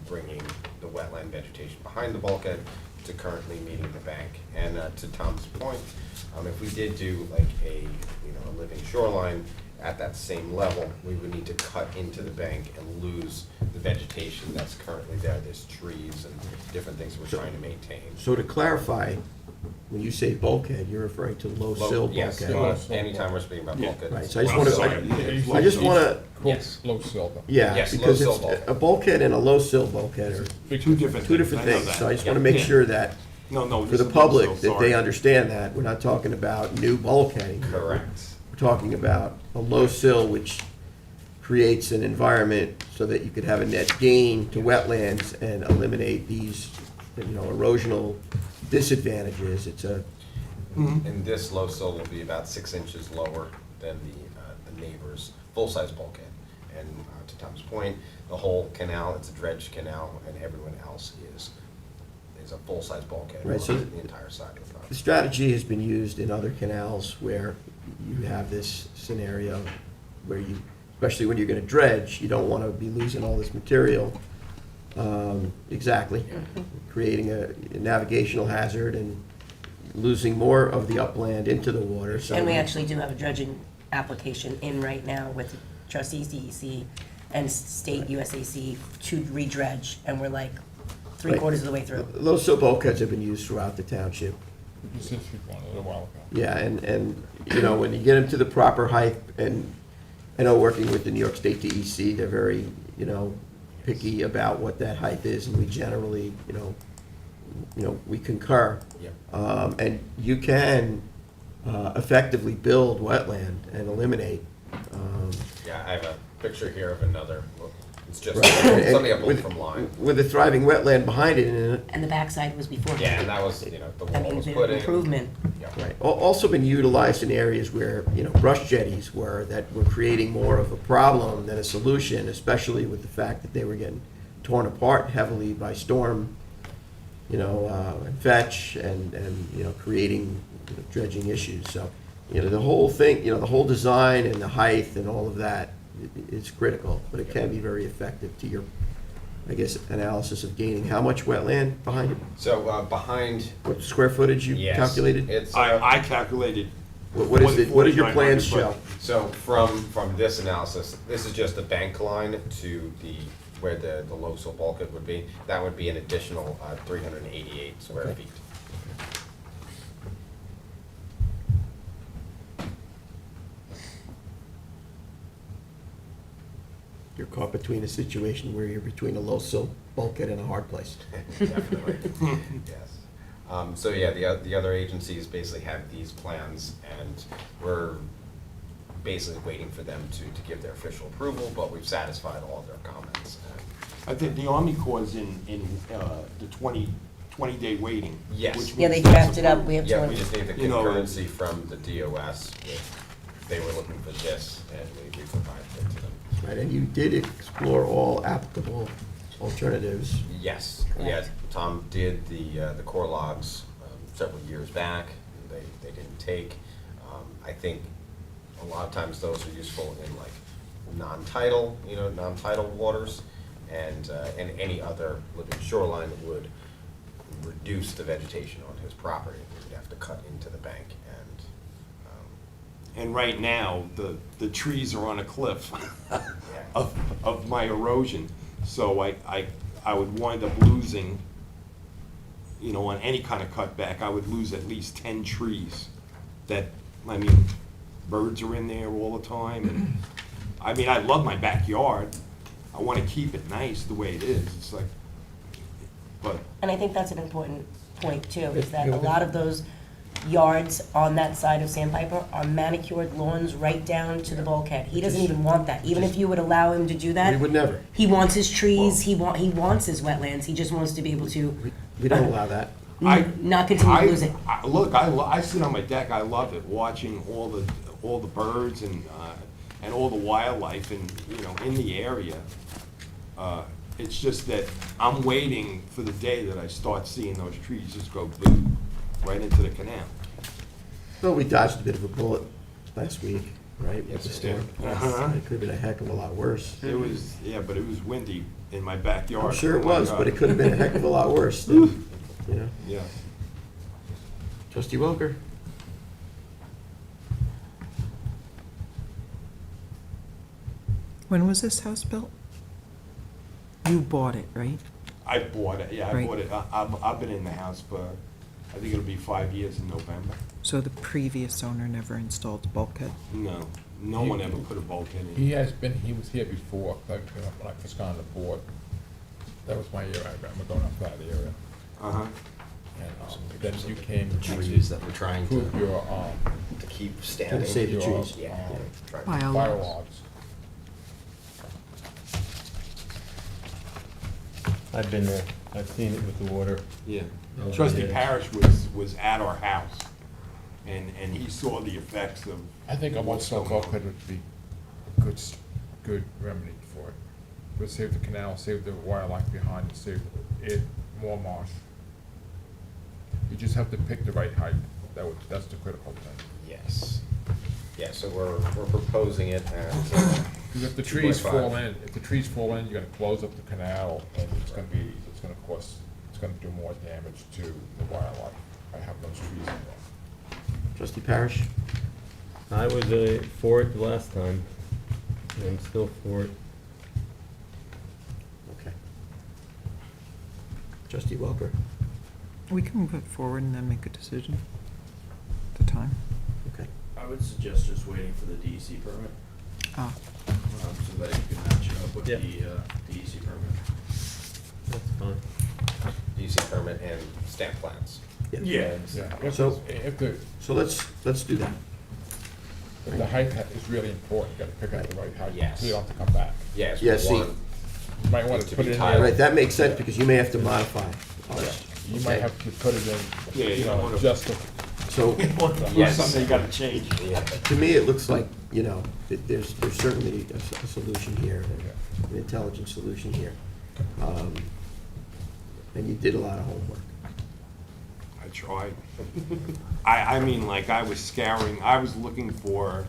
S15: bringing the wetland vegetation behind the bulkhead to currently meeting the bank. And to Tom's point, if we did do like a living shoreline at that same level, we would need to cut into the bank and lose the vegetation that's currently there. There's trees and different things we're trying to maintain.
S1: So to clarify, when you say bulkhead, you're referring to low sill bulkhead?
S15: Yes, anytime we're speaking about bulkhead.
S1: Right, so I just want to,
S15: Yes.
S2: Low sill.
S1: yeah,
S15: Yes,
S1: because
S15: low
S1: it's,
S15: sill bulkhead.
S1: a bulkhead and a low sill bulkhead are
S8: Two different
S1: things. So I just want to
S8: Yeah.
S1: make sure that,
S8: No,
S1: for
S8: this
S1: the
S8: is
S1: public,
S8: also,
S1: that
S8: sorry.
S1: they understand that. We're not talking about new bulkheading.
S15: Correct.
S1: We're talking about a low sill, which creates an environment so that you could have a net gain to wetlands and eliminate these, erosional disadvantages. It's a,
S15: And this low sill will be about 6 inches lower than the neighbor's full-size bulkhead. And to Tom's point, the whole canal, it's a dredged canal, and everyone else is a full-size bulkhead
S1: Right, so
S15: on the entire side of the
S1: the
S15: property.
S1: strategy has been used in other canals where you have this scenario where you, especially when you're gonna dredge, you don't wanna be losing all this material. Exactly, creating a navigational hazard and losing more of the upland into the water, so.
S16: And we actually do have a dredging application in right now with trustees DEC and state USAC to redredge, and we're like 3/4 of the way through.
S1: Low sill bulkheads have been used throughout the township.
S2: Since we wanted it a while ago.
S1: Yeah, and when you get them to the proper height, and I know working with the New York State DEC, they're very, picky about what that height is, and we generally, we concur.
S15: Yep.
S1: And you can effectively build wetland and eliminate.
S15: Yeah, I have a picture here of another It's just
S8: Right.
S15: something up
S8: With-
S15: from line.
S8: With a thriving wetland behind it, and
S16: And the backside was before.
S15: Yeah, and that was, the
S16: I
S15: wall
S16: mean,
S15: was
S16: the
S15: put in.
S16: improvement.
S15: Yeah.
S8: right. Also been utilized in areas where, brush jetties were, that were creating more of a problem than a solution, especially with the fact that they were getting torn apart heavily by storm, and fetch, and creating dredging issues. So, the whole thing, the whole design and the height and all of that is critical, but it can be very effective to your, I guess, analysis of gaining how much wetland behind it?
S15: So behind,
S8: What square footage you
S15: yes.
S8: calculated?
S15: It's,
S1: I calculated.
S8: What is it, what did your plans
S1: 4,900
S8: show?
S15: so from this analysis, this is just the bank line to where the low sill bulkhead would be. That would be an additional 388 square
S8: Okay.
S15: feet.
S8: You're caught between a situation where you're between a low sill bulkhead and a hard place.
S15: Definitely, yes. So yeah, the other agencies basically have these plans, and we're basically waiting for them to give their official approval, but we've satisfied all of their comments.
S1: I think the Army Corps is in the 20-day waiting.
S15: Yes.
S1: which
S16: Yeah, they
S1: means that's
S16: drafted up,
S1: approved.
S16: we have
S15: Yeah, we
S16: to,
S15: just need the
S1: You know,
S15: concurrency from the DOS. They were looking for this, and we provided it to them.
S8: Right, and you did explore all applicable alternatives.
S15: Yes, yeah, Tom did the core logs several years back, and they didn't take. I think a lot of times those are useful in like non-tidal waters, and any other living shoreline that would reduce the vegetation on his property. We'd have to cut into the bank,
S1: And right now, the trees are on a cliff
S15: Yeah.
S1: of my erosion. So I would wind up losing, on any kind of cutback, I would lose at least 10 trees. Birds are in there all the time. And I love my backyard. I want to keep it nice the way it is. It's like, but
S16: and I think that's an important point too, is that a lot of those yards on that side of Sandpiper are manicured lawns right down to the bulkhead. He doesn't even want that. Even if you would allow him to do that.
S8: We would never.
S16: He wants his trees, he wants his wetlands, he just wants to be able to
S8: We don't allow that.
S16: not continue to lose it.
S1: Look, I sit on my deck, I love it, watching all the birds and all the wildlife in the area. It's just that I'm waiting for the day that I start seeing those trees just go boom, right into the canal.
S8: Well, we dodged a bit of a bullet last week, right, with the
S15: Yes,
S8: storm.
S1: Uh-huh.
S8: It could have been a heck of a lot worse.
S1: It was, but it was windy in my backyard.
S8: I'm sure it
S1: Oh my
S8: was,
S1: God.
S8: but it could have been a heck of a lot worse than,
S1: Yeah.
S8: Trustee Welker?
S4: When was this house built? You bought it, right?
S1: I bought it, I
S4: Right.
S1: bought it. I've been in the house for, I think it'll be 5 years in November.
S4: So the previous owner never installed the bulkhead?
S1: No one ever put a bulkhead in.
S2: He was here before, when I first got on the board. That was my area, I remember going up that area.
S1: Uh-huh.
S2: And then you came to
S15: trees that we're trying to
S2: prove your,
S15: to keep standing.
S8: Save the
S2: your,
S8: trees.
S15: Yeah. Try to-
S4: Bio
S2: fire
S4: logs.
S2: logs.
S7: I've been there, I've seen it with the water.
S1: Yeah.
S7: Oh,
S1: Trustee
S7: yeah.
S1: Parrish was at our house, and he saw the effects of.
S2: I think a
S1: what's
S2: one-cell
S1: going on.
S2: bulkhead would be a good remedy for it. It would save the canal, save the wildlife behind, and save it, more marsh. You just have to pick the right height. That's the critical thing.
S15: Yes. Yeah, so we're proposing it at.
S2: Because if the trees
S15: 2.5.
S2: fall in, you're gonna close up the canal, and it's gonna do more damage to the wildlife by having those trees in there.
S8: Trustee Parrish?
S7: I was for it the last time, and I'm still for it.
S8: Okay. Trustee Welker?
S4: We can move it forward and then make a decision at the time.
S8: Okay.
S10: I would suggest just waiting for the DEC permit,
S4: Ah,
S10: so that you can match it up with
S7: Yeah.
S10: the DEC permit.
S7: That's fine.
S15: DC permit and stamp plans.
S2: Yeah.
S8: So-
S2: If the
S8: Let's do that.
S2: height is really important, you gotta pick out the right height.
S15: Yes.
S2: So you don't have to come back.
S15: Yes,
S8: Yeah,
S15: we
S8: see,
S15: want
S2: You might want
S15: To
S2: to put
S15: be
S2: it in
S15: tiled.
S2: there.
S8: Right, that makes sense, because you may have to modify.
S2: You might have to put it in,
S10: Yeah, you
S2: you
S10: don't
S2: know,
S10: wanna-
S2: just to
S8: So,
S10: Yes. Something you gotta change.
S8: to me, it looks like, you know, that there's certainly a solution here, an intelligent solution here. And you did a lot of homework.
S17: I tried. I mean, like, I was scouring, I was looking for,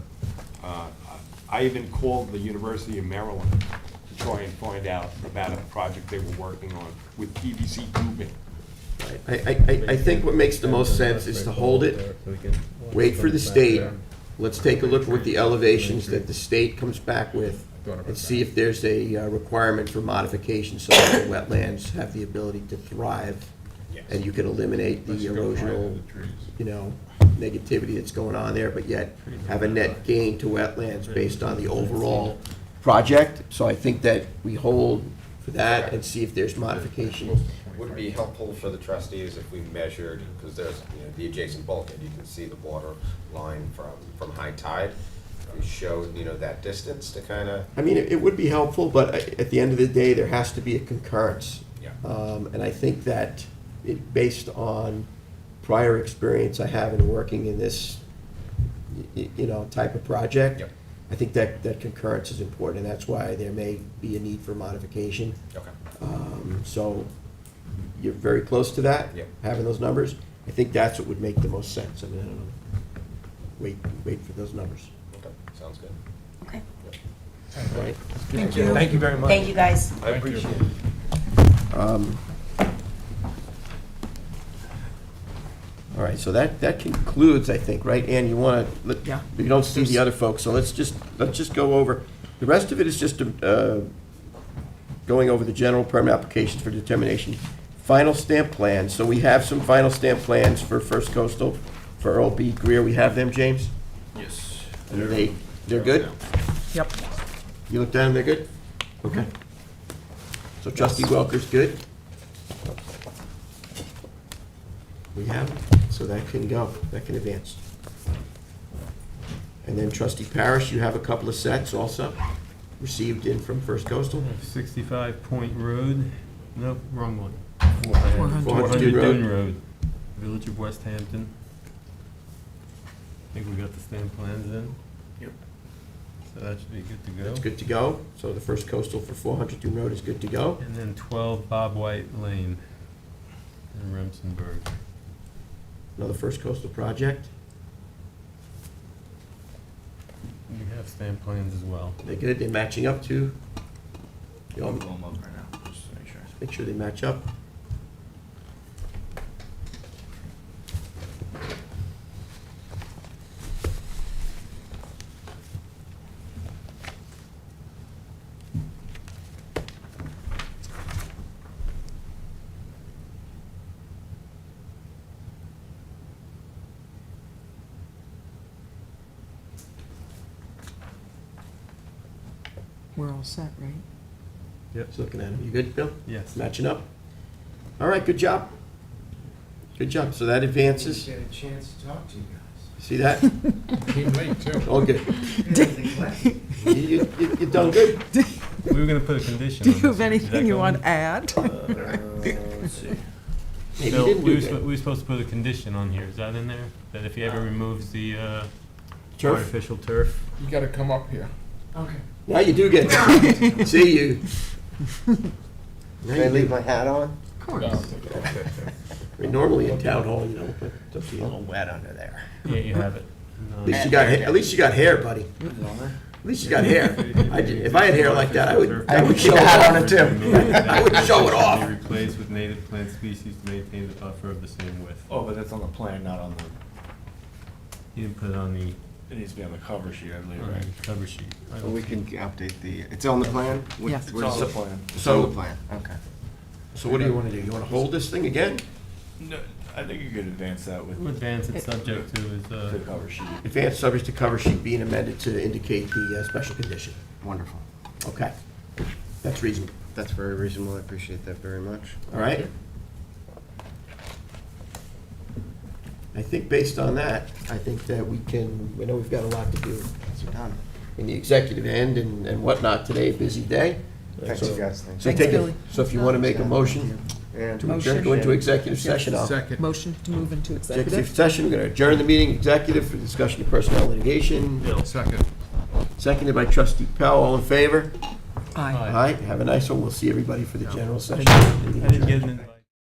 S17: I even called the University of Maryland to try and find out about a project they were working on with PVC tubing.
S8: I think what makes the most sense is to hold it, wait for the state, let's take a look at what the elevations that the state comes back with, and see if there's a requirement for modification so that the wetlands have the ability to thrive, and you can eliminate the erosional, you know, negativity that's going on there, but yet have a net gain to wetlands based on the overall project. So I think that we hold for that and see if there's modification.
S15: Would it be helpful for the trustees if we measured, because there's, you know, the adjacent bulkhead, you can see the water line from high tide. We showed, you know, that distance to kind of.
S8: I mean, it would be helpful, but at the end of the day, there has to be a concurrence.
S15: Yeah.
S8: And I think that based on prior experience I have in working in this, you know, type of project,
S15: Yep.
S8: I think that concurrence is important, and that's why there may be a need for modification.
S15: Okay.
S8: So you're very close to that,
S15: Yep.
S8: having those numbers. I think that's what would make the most sense. I mean, I don't know. Wait for those numbers.
S15: Okay, sounds good.
S16: Okay.
S8: All right.
S4: Thank you.
S17: Thank you very much.
S16: Thank you, guys.
S17: I appreciate it.
S8: All right, so that concludes, I think, right? Ann, you want to,
S4: Yeah.
S8: we don't see the other folks, so let's just go over. The rest of it is just going over the general permit applications for determination. Final stamp plans, so we have some final stamp plans for First Coastal, for Earl B. Greer. We have them, James?
S10: Yes.
S8: And they're good?
S4: Yep.
S8: You looked at them, they're good? Okay. So trustee Welker's good? We have them, so that can go, that can advance. And then trustee Parrish, you have a couple of sets also, received in from First Coastal.
S7: 65 Point Road, nope, wrong one.
S8: 400
S7: 400
S8: Dune Road.
S7: Dune Road, Village of West Hampton. I think we got the stamp plans in.
S10: Yep.
S7: So that should be good to go.
S8: That's good to go, so the First Coastal for 400 Dune Road is good to go.
S7: And then 12 Bob White Lane in Remsenburg.
S8: Another First Coastal project,
S7: We have stamp plans as well.
S8: they good, they matching up to? You
S10: I'll
S8: all
S10: go them up right now, just to make sure.
S8: make sure they match up.
S4: We're all set, right?
S8: Just looking at them, you good, Bill?
S7: Yes.
S8: Matching up? All right, good job. Good job, so that advances.
S1: Get a chance to talk to you guys.
S8: See that?
S2: came late too.
S8: All good. You done good.
S7: We were gonna put a condition
S4: Do
S7: on
S4: you
S7: this.
S4: have
S7: Did
S4: anything
S7: that
S4: you
S7: go
S4: want
S7: in?
S4: to add?
S10: Let's see.
S8: Maybe
S7: Bill,
S8: you didn't
S7: we
S8: do
S7: were,
S8: that.
S7: we were supposed to put a condition on here, is that in there? That if he ever removes the
S8: Turf?
S7: artificial turf?
S2: You gotta come up here.
S1: Okay.
S8: Now you do get to see you. Now
S14: Can I
S8: you
S14: leave
S8: do.
S14: my hat on?
S4: Of course.
S8: I mean, normally in town hall, you know, but it's up to
S14: A
S8: you.
S14: little wet under there.
S7: Yeah, you have it.
S8: At least you got, at least you got hair, buddy. At least you got hair. If I had hair like that, I would show it off. I would show it off.
S7: Be replaced with native plant species to maintain the buffer of the same width.
S10: Oh, but that's on the plan, not on the,
S7: You didn't put it on the,
S10: it needs to be on the cover sheet, I believe,
S7: on
S10: right?
S7: the cover sheet. I don't
S14: We can update the, it's on the plan? What-
S4: Yes.
S10: It's
S14: what is
S10: on the
S14: it?
S10: plan.
S14: It's on the plan, okay.
S8: So what do you want to do? You want to hold this thing again?
S10: No, I think you could advance that with
S7: We'll advance it subject to his,
S10: the cover sheet.
S8: Advanced subject to cover sheet being amended to indicate the special condition.
S14: Wonderful.
S8: Okay. That's reasonable.
S14: That's very reasonable, I appreciate that very much.
S8: All right? I think based on that, I think that we can, we know we've got a lot to do
S14: That's done.
S8: in the executive end and whatnot today, busy day. Thanks, you
S10: guys.
S8: So take it, so if you want to make a motion
S10: And
S8: to adjourn, go into executive session, I'll.
S2: Second.
S4: Motion to move into
S8: Executive
S4: executive.
S8: session, we're going to adjourn the meeting, executive for discussion of personnel litigation.
S2: Second.
S8: Seconded by trustee Powell, all in favor?
S4: Aye.
S8: Aye, have a nice one, we'll see everybody for the general session.
S1: I didn't get an invite.